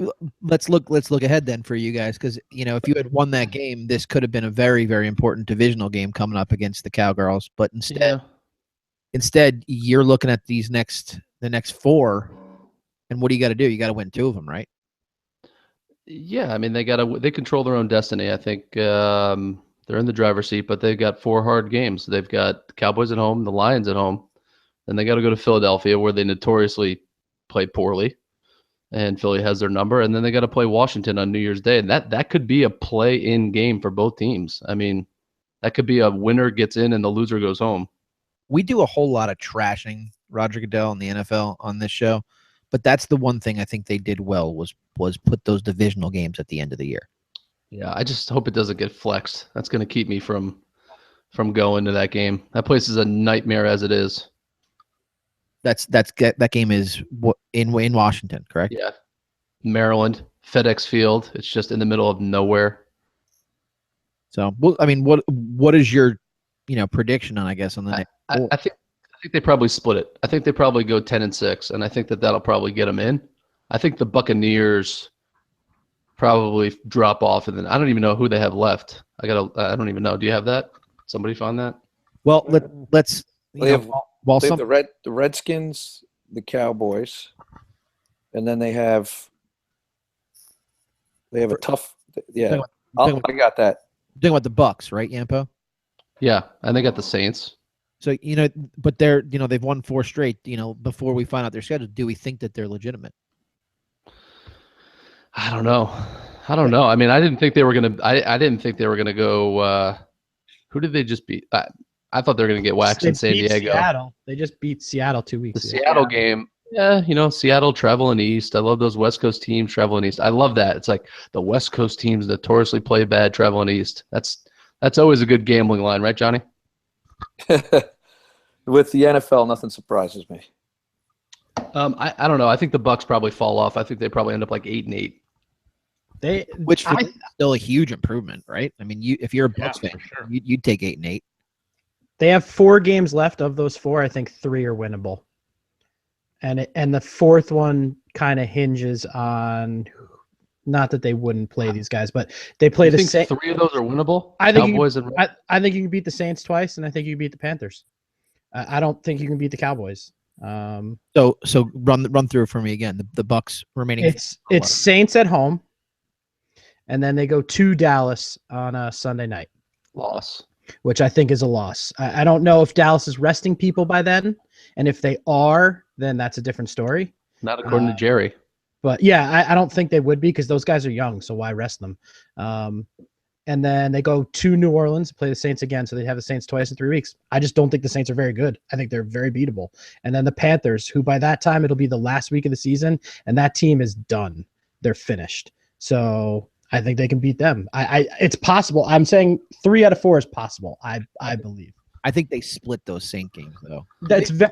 let's look ahead then for you guys, because if you had won that game, this could have been a very, very important divisional game coming up against the Cowgirls. But instead, you're looking at the next 4, and what do you got to do? You got to win 2 of them, right? Yeah, I mean they control their own destiny. I think they're in the driver's seat, but they've got 4 hard games. They've got the Cowboys at home, the Lions at home, then they got to go to Philadelphia, where they notoriously play poorly, and Philly has their number, and then they got to play Washington on New Year's Day, and that could be a play-in game for both teams. I mean, that could be a winner gets in and the loser goes home. We do a whole lot of trashing Roger Goodell and the NFL on this show, But that's the one thing I think they did well was put those divisional games at the end of the year. Yeah, I just hope it doesn't get flexed. That's going to keep me from going to that game. That place is a nightmare as it is. That game is in Washington, correct? Yeah, Maryland, FedEx Field. It's just in the middle of nowhere. So, well, I mean, what is your prediction on the I think they probably split it. I think they probably go 10-6, and I think that'll probably get them in. I think the Buccaneers probably drop off, and then I don't even know who they have left. I don't even know. Do you have that? Somebody find that? Well, let's. They have the Redskins, the Cowboys, and then they have a tough. Yeah, I got that. Talking about the Bucks, right, Yampo? Yeah, and they got the Saints. So but they're they've won 4 straight. Before we find out their schedule, do we think that they're legitimate? I don't know. I mean, I didn't think they were gonna. I didn't think they were gonna go. Who did they just beat? I thought they were gonna get waxed in San Diego. Seattle. They just beat Seattle 2 weeks ago. The Seattle game. Yeah, Seattle traveling east. I love those West Coast teams traveling east. I love that. It's like the West Coast teams notoriously play bad traveling east. That's always a good gambling line, right, Johnny? With the NFL, nothing surprises me. I don't know. I think the Bucks probably fall off. I think they probably end up like 8-8. Which is still a huge improvement, right? I mean, if you're a Bucks fan, sure, you'd take 8-8. They have 4 games left. Of those 4, I think 3 are winnable. And the 4th one kind of hinges on, not that they wouldn't play these guys, but they play the same. 3 of those are winnable. I think I think you can beat the Saints twice, and I think you can beat the Panthers. I don't think you can beat the Cowboys. So run through for me again. The Bucks remaining. It's Saints at home, and then they go to Dallas on a Sunday night. Loss. Which I think is a loss. I don't know if Dallas is resting people by then, and if they are, then that's a different story. Not according to Jerry. But yeah, I don't think they would be, because those guys are young, so why rest them? And then they go to New Orleans, play the Saints again, so they have the Saints twice in 3 weeks. I just don't think the Saints are very good. I think they're very beatable. And then the Panthers, who by that time it'll be the last week of the season, and that team is done. They're finished. So I think they can beat them. It's possible. I'm saying 3 out of 4 is possible. I believe. I think they split those Saint games though.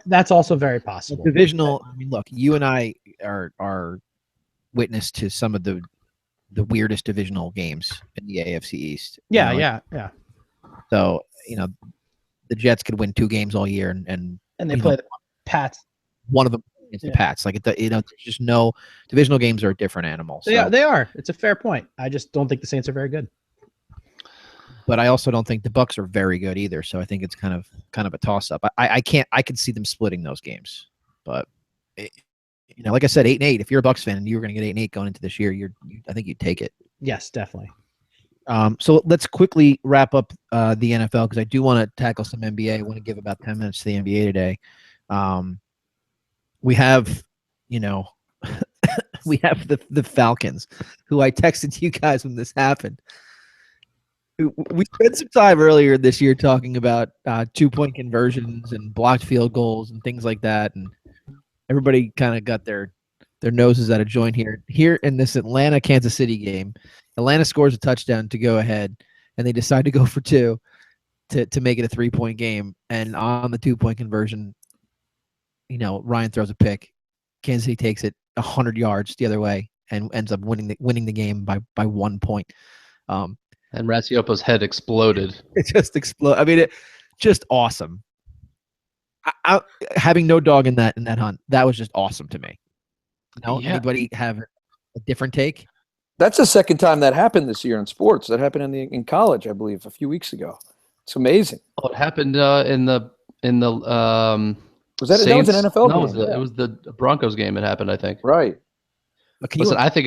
That's also very possible. Divisional. I mean, look, you and I are witness to some of the weirdest divisional games in the AFC East. Yeah. So the Jets could win 2 games all year, and they play the Pats. One of them against the Pats. Like just no divisional games are a different animal. So. Yeah, they are. It's a fair point. I just don't think the Saints are very good. But I also don't think the Bucks are very good either. So I think it's kind of a toss up. I could see them splitting those games, but like I said, 8-8. If you're a Bucks fan and you were going to get 8-8 going into this year, I think you'd take it. Yes, definitely. So let's quickly wrap up the NFL, because I do want to tackle some NBA. I want to give about 10 minutes to the NBA today. We have, we have the Falcons, who I texted to you guys when this happened. We spent some time earlier this year talking about 2-point conversions and blocked field goals and things like that, and everybody kind of got their noses out of joint here. Here in this Atlanta-Kansas City game, Atlanta scores a touchdown to go ahead, and they decide to go for 2 to make it a 3-point game. And on the 2-point conversion, Ryan throws a pick. Kansas City takes it 100 yards the other way and ends up winning the game by 1 point. And Ratiopa's head exploded. It just exploded. I mean, just awesome. I, having no dog in that hunt, that was just awesome to me. Anybody have a different take? That's the second time that happened this year in sports. That happened in college, I believe, a few weeks ago. It's amazing. Oh, it happened in the was that Saints? That was an NFL game? No, it was the Broncos game. It happened, I think. Right. Listen, I think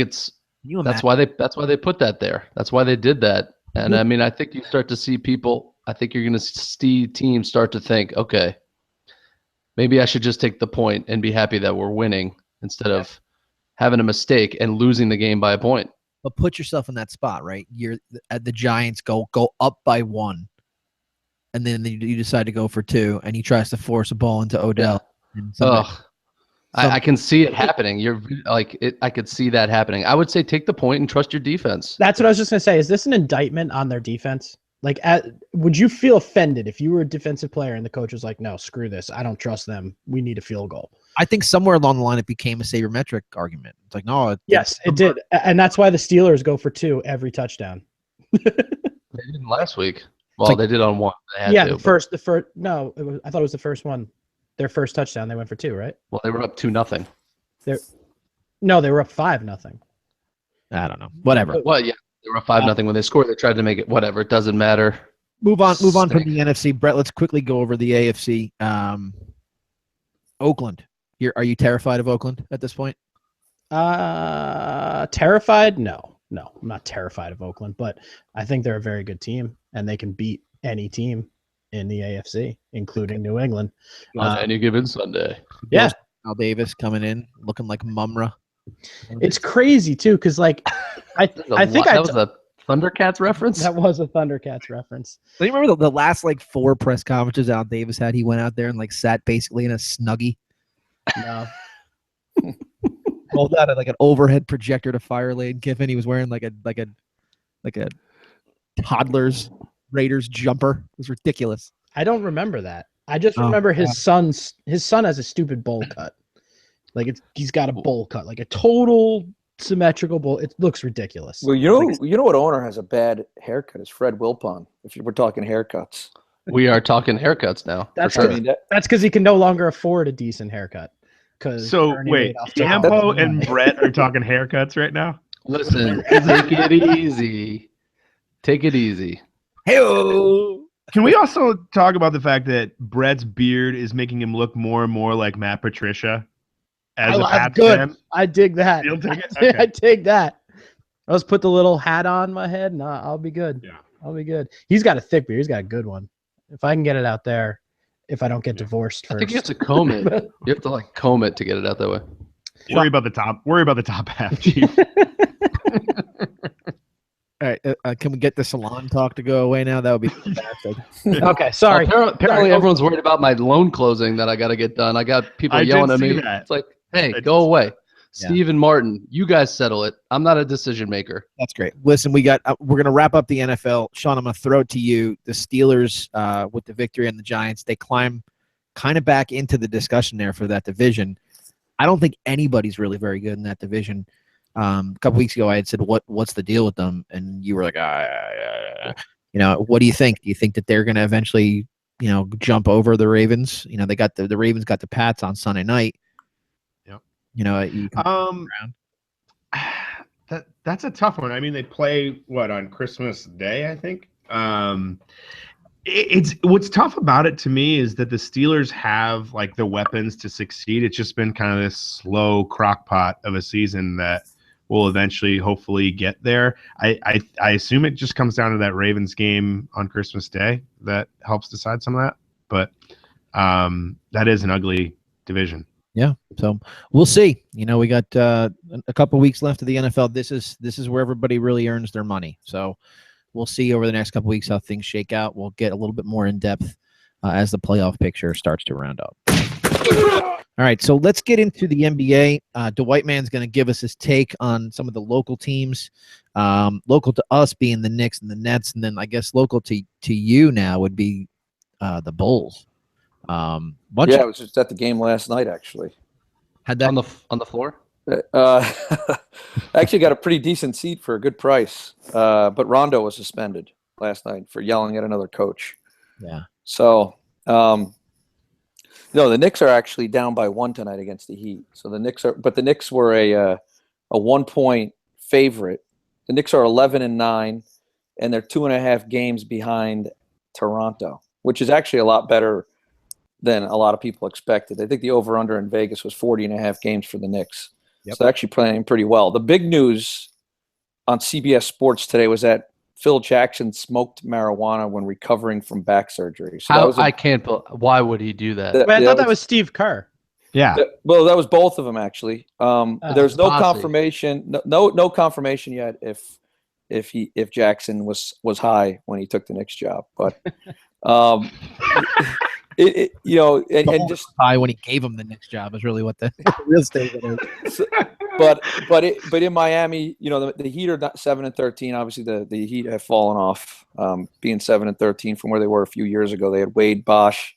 that's why they put that there. That's why they did that. And I mean, I think you start to see people. I think you're going to see teams start to think, okay, maybe I should just take the point and be happy that we're winning instead of having a mistake and losing the game by a point. But put yourself in that spot, right? You're at the Giants go up by 1, and then you decide to go for 2, and he tries to force a ball into Odell. Yeah. I can see it happening. I could see that happening. I would say take the point and trust your defense. That's what I was just gonna say. Is this an indictment on their defense? Like, would you feel offended if you were a defensive player and the coach was like, "No, screw this. I don't trust them. We need a field goal." I think somewhere along the line it became a sabermetric argument. It's like, no. Yes, it did, and that's why the Steelers go for 2 every touchdown. They didn't last week. Well, they did on 1. The first. No, I thought it was the first one. Their first touchdown, they went for 2, right? Well, they were up 2-0. No, they were up 5-0. I don't know. Whatever. Well, yeah, they were up 5-0 when they scored. They tried to make it whatever. It doesn't matter. Move on from the NFC. Brett, let's quickly go over the AFC. Oakland. Are you terrified of Oakland at this point? Terrified? No, I'm not terrified of Oakland, but I think they're a very good team and they can beat any team in the AFC, including New England. On any given Sunday. Yeah. Al Davis coming in looking like Mumra. It's crazy too, because like I think that was a Thundercats reference. That was a Thundercats reference. Do you remember the last 4 press conferences Al Davis had? He went out there and sat basically in a Snuggie. No. Pulled out an overhead projector to fire Lane Kiffin. He was wearing like a toddler's Raiders jumper. It was ridiculous. I don't remember that. I just remember his son has a stupid bowl cut. He's got a bowl cut, like a total symmetrical bowl. It looks ridiculous. Well, you know what owner has a bad haircut is Fred Wilpon. If we're talking haircuts, we are talking haircuts now. That's for sure. That's because he can no longer afford a decent haircut. So wait, Campo and Brett are talking haircuts right now. Listen, take it easy. Take it easy. Hey-o. Can we also talk about the fact that Brett's beard is making him look more and more like Matt Patricia as a Pats fan? I dig that. You'll take it? Okay. I dig that. I'll just put the little hat on my head and I'll be good. Yeah. I'll be good. He's got a thick beard. He's got a good one. If I can get it out there, if I don't get divorced first. I think you have to comb it. You have to comb it to get it out that way. Worry about the top half, Chief. All right, can we get the salon talk to go away now? That would be fantastic. Okay, sorry. Apparently everyone's worried about my loan closing that I got to get done. I got people yelling at me. It's like, hey, go away. Yeah. Steve and Martin, you guys settle it. I'm not a decision maker. That's great. Listen, we're going to wrap up the NFL. Sean, I'm going to throw it to you. The Steelers, with the victory and the Giants, they climb kind of back into the discussion there for that division. I don't think anybody's really very good in that division. A couple weeks ago, I had said, "What's the deal with them?" And you were like, what do you think? Do you think that they're going to eventually, jump over the Ravens? They got the Ravens got the Pats on Sunday night. That's a tough one. I mean, they play on Christmas Day, I think. It's what's tough about it to me is that the Steelers have the weapons to succeed. It's just been kind of this slow crock pot of a season that will eventually hopefully get there. I assume it just comes down to that Ravens game on Christmas Day that helps decide some of that. But that is an ugly division. Yeah, so we'll see. We got a couple weeks left of the NFL. This is where everybody really earns their money. So we'll see over the next couple weeks how things shake out. We'll get a little bit more in depth as the playoff picture starts to round up. All right, so let's get into the NBA. Dwight Mann's going to give us his take on some of the local teams. Local to us being the Knicks and the Nets, and then I guess local to you now would be the Bulls. I was just at the game last night, actually. Had that on the floor? I actually got a pretty decent seat for a good price. But Rondo was suspended last night for yelling at another coach. Yeah. So, the Knicks are actually down by 1 tonight against the Heat. So the Knicks were a 1-point favorite. The Knicks are 11-9, and they're 2.5 games behind Toronto, which is actually a lot better than a lot of people expected. I think the over-under in Vegas was 40.5 games for the Knicks. Yep. So they're actually playing pretty well. The big news on CBS Sports today was that Phil Jackson smoked marijuana when recovering from back surgery. So I can't. Why would he do that? I thought that was Steve Kerr. Yeah. Well, that was both of them actually. There's no confirmation. No confirmation yet if Jackson was high when he took the Knicks job, but. and just high when he gave him the Knicks job is really what the real estate is. But in Miami, the Heat are not 7-13. Obviously, the Heat have fallen off, being 7-13 from where they were a few years ago. They had Wade, Bosh,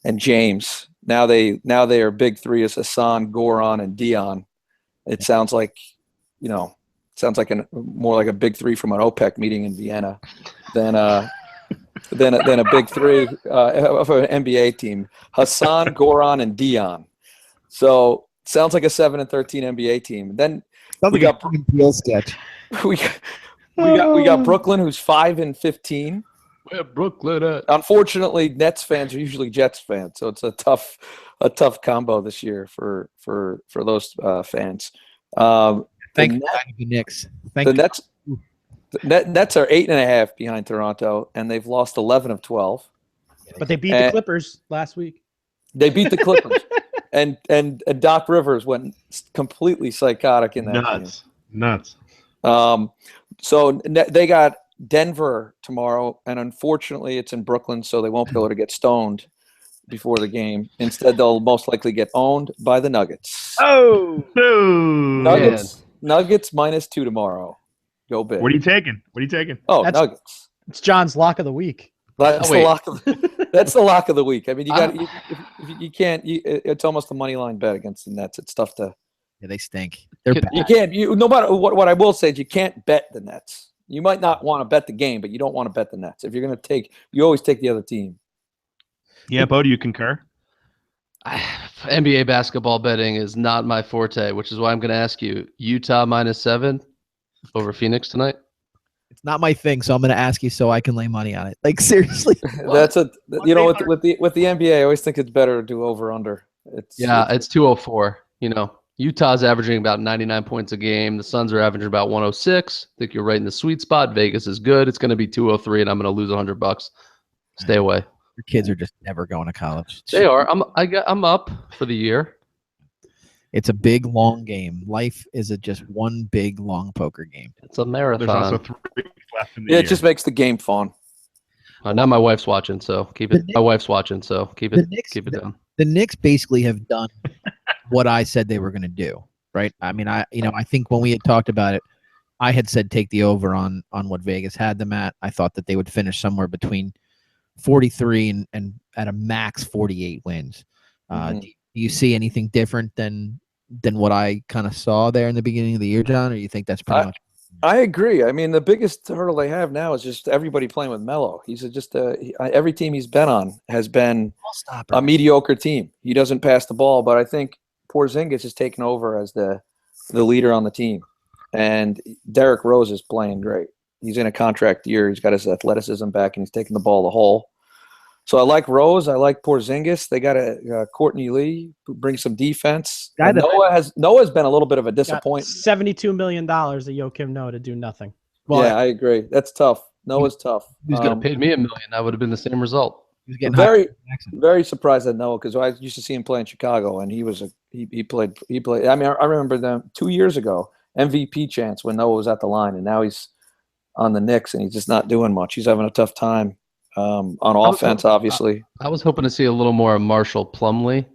and James. Now they are big three as Hassan, Goran, and Dion. It sounds like more like a big three from an OPEC meeting in Vienna than a big three of an NBA team. Hassan, Goran, and Dion. So sounds like a 7-13 NBA team. Then we got sketch. We got Brooklyn, who's 5-15. Where Brooklyn at? Unfortunately, Nets fans are usually Jets fans, so it's a tough combo this year for those fans. Thank you, Knicks. The Nets are 8.5 behind Toronto, and they've lost 11 of 12. But they beat the Clippers last week. They beat the Clippers, and Doc Rivers went completely psychotic in that game. Nuts. So they got Denver tomorrow, and unfortunately, it's in Brooklyn, so they won't be able to get stoned before the game. Instead, they'll most likely get owned by the Nuggets. Oh, Nuggets -2 tomorrow. Go big. What are you taking? Oh, Nuggets. It's John's lock of the week. That's the lock of the week. I mean, you can't. It's almost a money line bet against the Nets. It's tough to. Yeah, they stink. They're bad. You can't. No matter what I will say is you can't bet the Nets. You might not want to bet the game, but you don't want to bet the Nets. If you're going to take, you always take the other team. Yeah, Bo, do you concur? NBA basketball betting is not my forte, which is why I'm going to ask you: Utah -7 over Phoenix tonight. It's not my thing, so I'm going to ask you so I can lay money on it. Like seriously, that's with the NBA. I always think it's better to do over under. It's 204. Utah's averaging about 99 points a game. The Suns are averaging about 106. I think you're right in the sweet spot. Vegas is good. It's going to be 203, and I'm going to lose $100. Stay away. Your kids are just never going to college. They are. I'm up for the year. It's a big, long game. Life is just one big, long poker game. It's a marathon. There's also 3 weeks left in the year. It just makes the game fun. Now my wife's watching, so keep it. My wife's watching, so keep it down. The Knicks basically have done what I said they were going to do, right? I mean, I think when we had talked about it, I had said take the over on what Vegas had them at. I thought that they would finish somewhere between 43 and at a max 48 wins. Do you see anything different than what I kind of saw there in the beginning of the year, John, or you think that's pretty much? I agree. I mean, the biggest hurdle they have now is just everybody playing with Melo. He's just every team he's been on has been a mediocre team. He doesn't pass the ball, but I think Porzingis has taken over as the leader on the team, and Derrick Rose is playing great. He's in a contract year. He's got his athleticism back, and he's taking the ball the hole. So I like Rose. I like Porzingis. They got a Courtney Lee who brings some defense. Noah's been a little bit of a disappointment. $72 million to Joakim Noah to do nothing. Well, yeah, I agree. That's tough. Noah's tough. He's going to pay me $1 million. That would have been the same result. He was getting very surprised at Noah because I used to see him play in Chicago, and he played. I mean, I remember them 2 years ago, MVP chance when Noah was at the line, and now he's on the Knicks, and he's just not doing much. He's having a tough time. On offense, obviously. I was hoping to see a little more of Marshall Plumlee.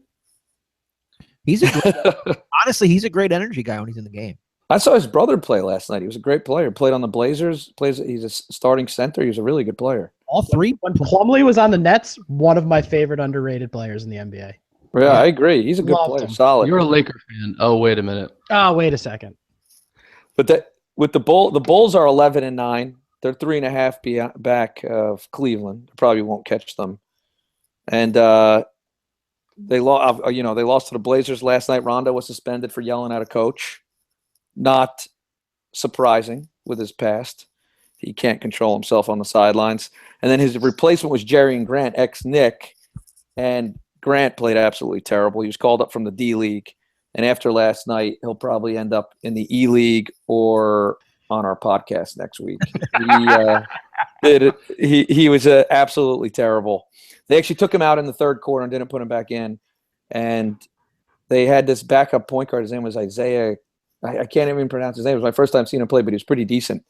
Honestly, he's a great energy guy when he's in the game. I saw his brother play last night. He was a great player. Played on the Blazers. He's a starting center. He was a really good player. All three. When Plumlee was on the Nets, one of my favorite underrated players in the NBA. Yeah, I agree. He's a good player. Solid. You're a Laker fan. Oh, wait a minute. Oh, wait a second. But with the Bulls are 11-9. They're 3.5 back of Cleveland. They probably won't catch them, and they lost. They lost to the Blazers last night. Rondo was suspended for yelling at a coach. Not surprising with his past. He can't control himself on the sidelines. And then his replacement was Jerry Grant, ex-Knick, and Grant played absolutely terrible. He was called up from the D League, and after last night, he'll probably end up in the E League or on our podcast next week. He was absolutely terrible. They actually took him out in the third quarter and didn't put him back in. And they had this backup point guard. His name was Isaiah. I can't even pronounce his name. It was my first time seeing him play, but he was pretty decent.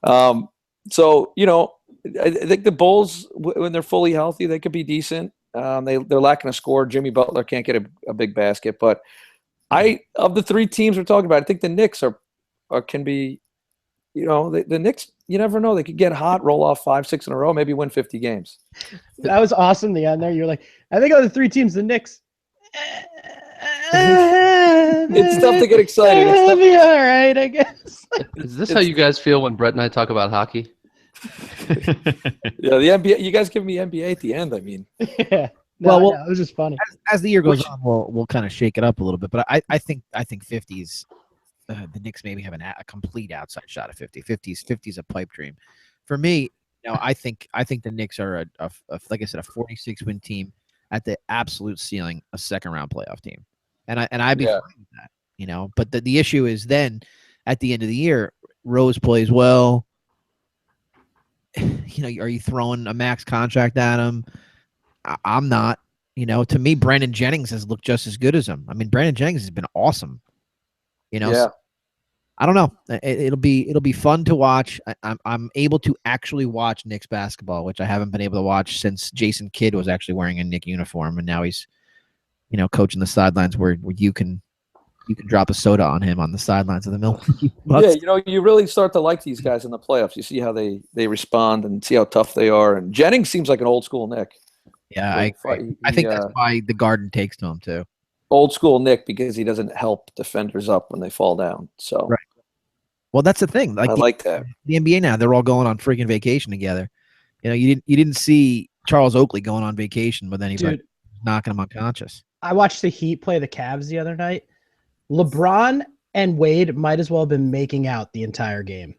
So, I think the Bulls, when they're fully healthy, they could be decent. They're lacking a score. Jimmy Butler can't get a big basket. But of the three teams we're talking about, I think the Knicks can be, the Knicks. You never know. They could get hot, roll off 5-6 in a row, maybe win 50 games. That was awesome. The end there, you're like, I think of the three teams, the Knicks. It's tough to get excited. It'll be all right, I guess. Is this how you guys feel when Brett and I talk about hockey? Yeah, the NBA. You guys give me NBA at the end. I mean, Yeah. No, it was just funny. As the year goes on, we'll kind of shake it up a little bit. But I think 50s. The Knicks maybe have a complete outside shot of 50. 50's a pipe dream. For me, I think the Knicks are like I said, a 46 win team at the absolute ceiling, a second round playoff team, and I'd be fine with that. But the issue is then at the end of the year, Rose plays well. Are you throwing a max contract at him? I'm not. To me, Brandon Jennings has looked just as good as him. I mean, Brandon Jennings has been awesome. So I don't know. It'll be fun to watch. I'm able to actually watch Knicks basketball, which I haven't been able to watch since Jason Kidd was actually wearing a Knick uniform, and now he's, coaching the sidelines where you can drop a soda on him on the sidelines of the Milwaukee Bucks. Yeah, you really start to like these guys in the playoffs. You see how they respond and see how tough they are. And Jennings seems like an old school Knick. Yeah, I think that's why the Garden takes to him too. Old school Knick because he doesn't help defenders up when they fall down. So right. Well, that's the thing. I like that. The NBA now, they're all going on freaking vacation together. You didn't see Charles Oakley going on vacation with anybody knocking him unconscious. I watched the Heat play the Cavs the other night. LeBron and Wade might as well have been making out the entire game.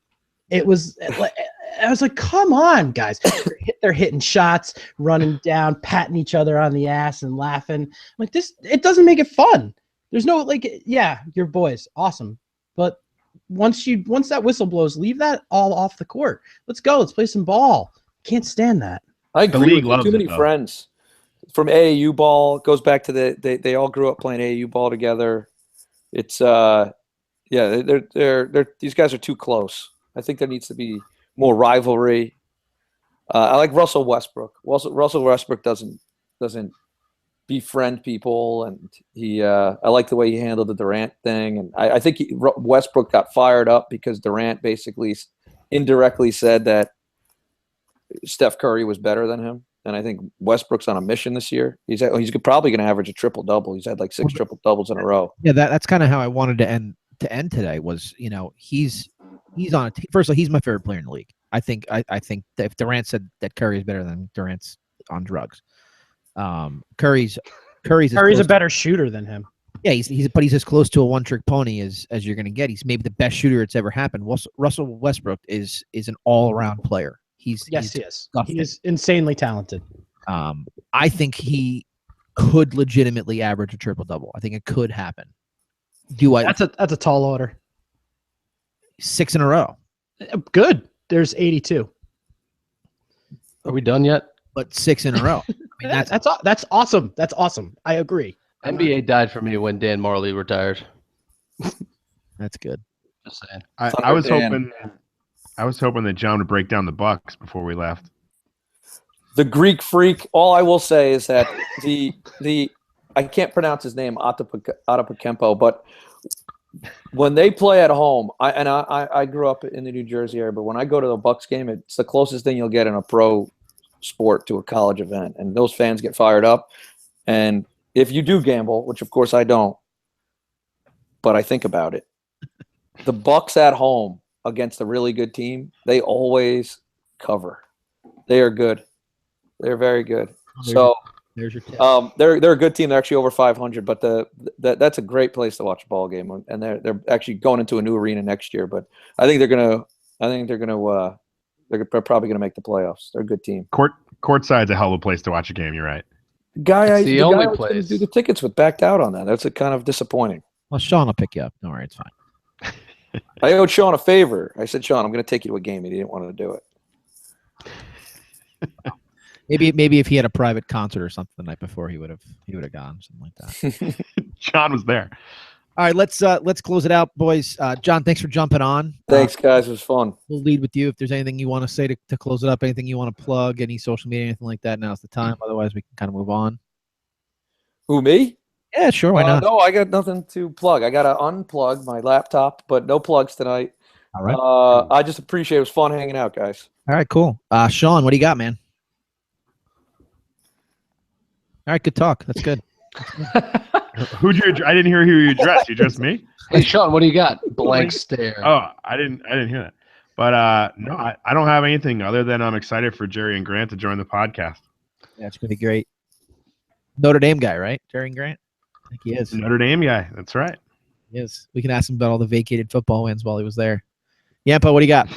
It was I was like, come on, guys. They're hitting shots, running down, patting each other on the ass and laughing. I'm like, it doesn't make it fun. There's no you're boys, awesome. But once that whistle blows, leave that all off the court. Let's go. Let's play some ball. Can't stand that. I agree. Too many friends from AAU ball. It goes back to they all grew up playing AAU ball together. It's they're these guys are too close. I think there needs to be more rivalry. I like Russell Westbrook. Russell Westbrook doesn't befriend people, and I like the way he handled the Durant thing. And I think Westbrook got fired up because Durant basically indirectly said that Steph Curry was better than him. And I think Westbrook's on a mission this year. He's probably going to average a triple-double. He's had like 6 triple-doubles in a row. Yeah, that's kind of how I wanted to end today was, he's on a team. First of all, he's my favorite player in the league. I think that if Durant said that Curry is better than Durant's on drugs. Curry's a better shooter than him. Yeah, he's as close to a one-trick pony as you're going to get. He's maybe the best shooter it's ever happened. Russell Westbrook is an all-around player. He is. He is insanely talented. I think he could legitimately average a triple-double. I think it could happen. That's a tall order. 6 in a row. Good. There's 82. Are we done yet? But 6 in a row. I mean, that's awesome. That's awesome. I agree. NBA died for me when Dan Marley retired. That's good. Just saying. I was hoping that John would break down the Bucks before we left. The Greek Freak. All I will say is that the I can't pronounce his name, Atapakempo, but when they play at home, I grew up in the New Jersey area, but when I go to the Bucks game, it's the closest thing you'll get in a pro sport to a college event, and those fans get fired up. And if you do gamble, which of course I don't, but I think about it, the Bucks at home against a really good team, they always cover. They are good. They're very good. There's your tip. They're a good team. They're actually over 500, but that's a great place to watch a ball game, and they're actually going into a new arena next year. But I think they're probably gonna make the playoffs. They're a good team. Courtside's a hell of a place to watch a game. You're right. The guy I was gonna do the tickets with backed out on that. That's kind of disappointing. Well, Sean will pick you up. Don't worry, it's fine. I owed Sean a favor. I said, Sean, I'm going to take you to a game. He didn't want to do it. Maybe if he had a private concert or something the night before, he would have gone, something like that. John was there. All right, let's close it out, boys. John, thanks for jumping on. Thanks, guys. It was fun. We'll lead with you. If there's anything you want to say to close it up, anything you want to plug, any social media, anything like that, now's the time. Otherwise, we can kind of move on. Who, me? Yeah, sure. Why not? No, I got nothing to plug. I got to unplug my laptop, but no plugs tonight. All right. I just appreciate it. It was fun hanging out, guys. All right, cool. Sean, what do you got, man? All right, good talk. That's good. Who'd you? I didn't hear who you addressed. You addressed me? Hey, Sean, what do you got? Blank stare. Oh, I didn't hear that. But no, I don't have anything other than I'm excited for Jerry and Grant to join the podcast. Yeah, it's gonna be great. Notre Dame guy, right? Jerry and Grant. I think he is. Notre Dame guy. That's right. He is. We can ask him about all the vacated football wins while he was there. Yampa, what do you got?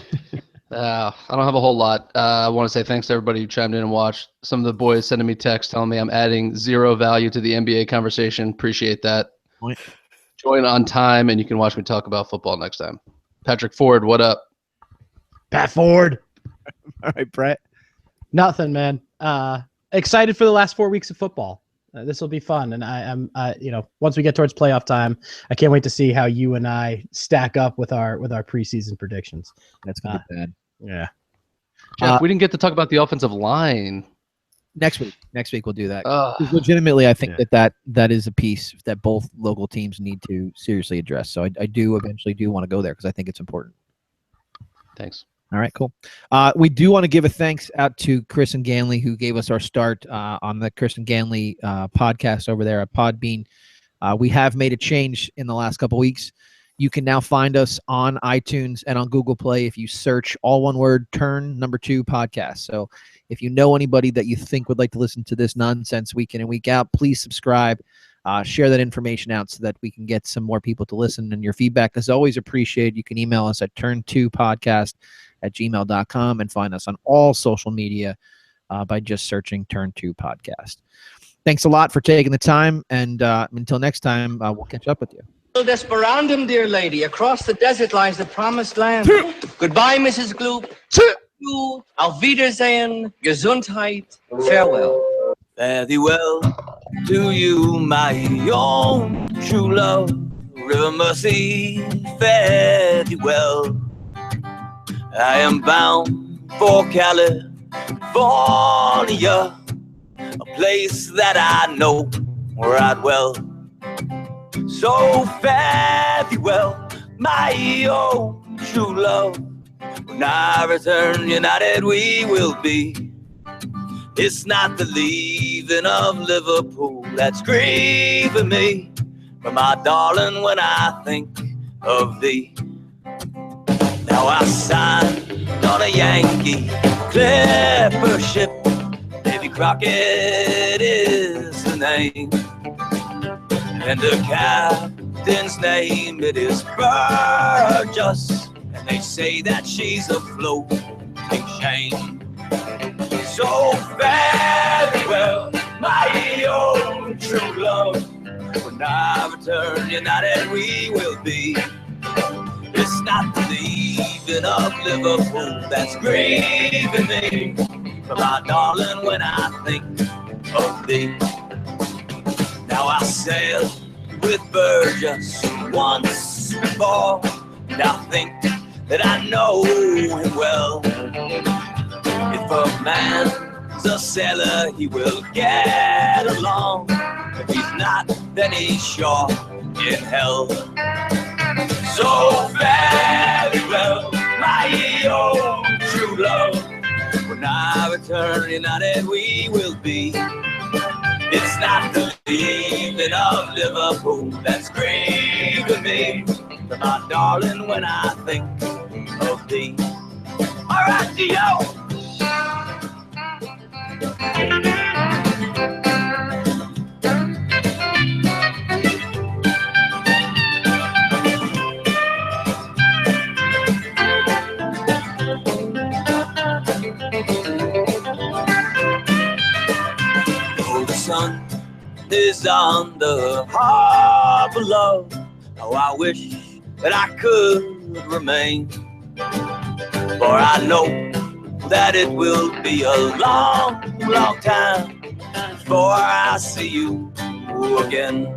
I don't have a whole lot. I want to say thanks to everybody who chimed in and watched. Some of the boys sending me texts telling me I'm adding zero value to the NBA conversation. Appreciate that. Point. Join on time, and you can watch me talk about football next time. Patrick Ford, what up? Pat Ford. All right, Brett. Nothing, man. Excited for the last 4 weeks of football. This will be fun, and I'm once we get towards playoff time, I can't wait to see how you and I stack up with our preseason predictions. That's gonna be bad. Yeah. Jeff, we didn't get to talk about the offensive line. Next week we'll do that. Legitimately, I think that is a piece that both local teams need to seriously address. So I do eventually want to go there because I think it's important. Thanks. All right, cool. We do want to give a thanks out to Chris and Ganley, who gave us our start on the Chris and Ganley podcast over there at Podbean. We have made a change in the last couple weeks. You can now find us on iTunes and on Google Play if you search all one word, Turn Number 2 podcast. So if you know anybody that you think would like to listen to this nonsense week in and week out, please subscribe. Share that information out so that we can get some more people to listen. And your feedback is always appreciated. You can email us at turn2podcast@gmail.com and find us on all social media by just searching Turn 2 Podcast. Thanks a lot for taking the time. And until next time, we'll catch up with you. Desperandum, dear lady. Across the desert lies the promised land. Goodbye, Mrs. Gloop. Auf Wiedersehen. Gesundheit. Farewell. Fare thee well to you, my own true love. River Mercy, fare thee well. I am bound for California, a place that I know right well. So fare thee well, my own true love. When I return united we will be. It's not the leaving of Liverpool that's grieving me, but my darling, when I think of thee. Now I signed on a Yankee clipper ship. Davy Crockett is the name, and the captain's name, it is Burgess, and they say that she's a floating shame. So farewell, my own true love. When I return united we will be. It's not the leaving of Liverpool that's grieving me, but my darling, when I think of thee. Now I sailed with Burgess once before, and I think that I know him well. If a man's a sailor, he will get along. If he's not, then he's sure in hell. So farewell, my own true love. When I return united we will be. It's not the leaving of Liverpool that's grieving me, but my darling, when I think of thee. All right, Dio. Oh, the sun is on the harbor, love. Oh, I wish that I could remain, for I know that it will be a long, long time before I see you again.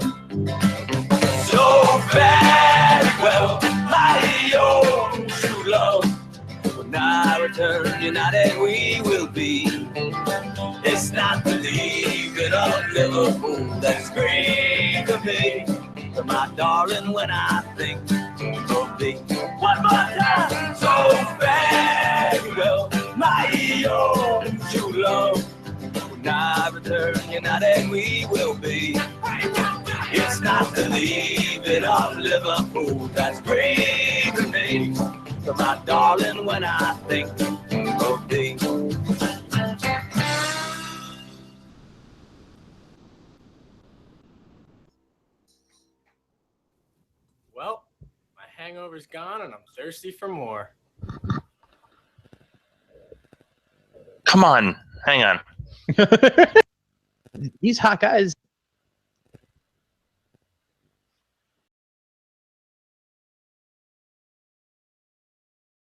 So so farewell, my own true love. When I return united we will be. It's not the leaving of Liverpool that's great to me. To my darling, when I think of thee. One more time. So farewell, my own true love. When I return united we will be. It's not the leaving of Liverpool that's great to me. To my darling, when I think of thee. Well, my hangover's gone and I'm thirsty for more. Come on, hang on. These hot guys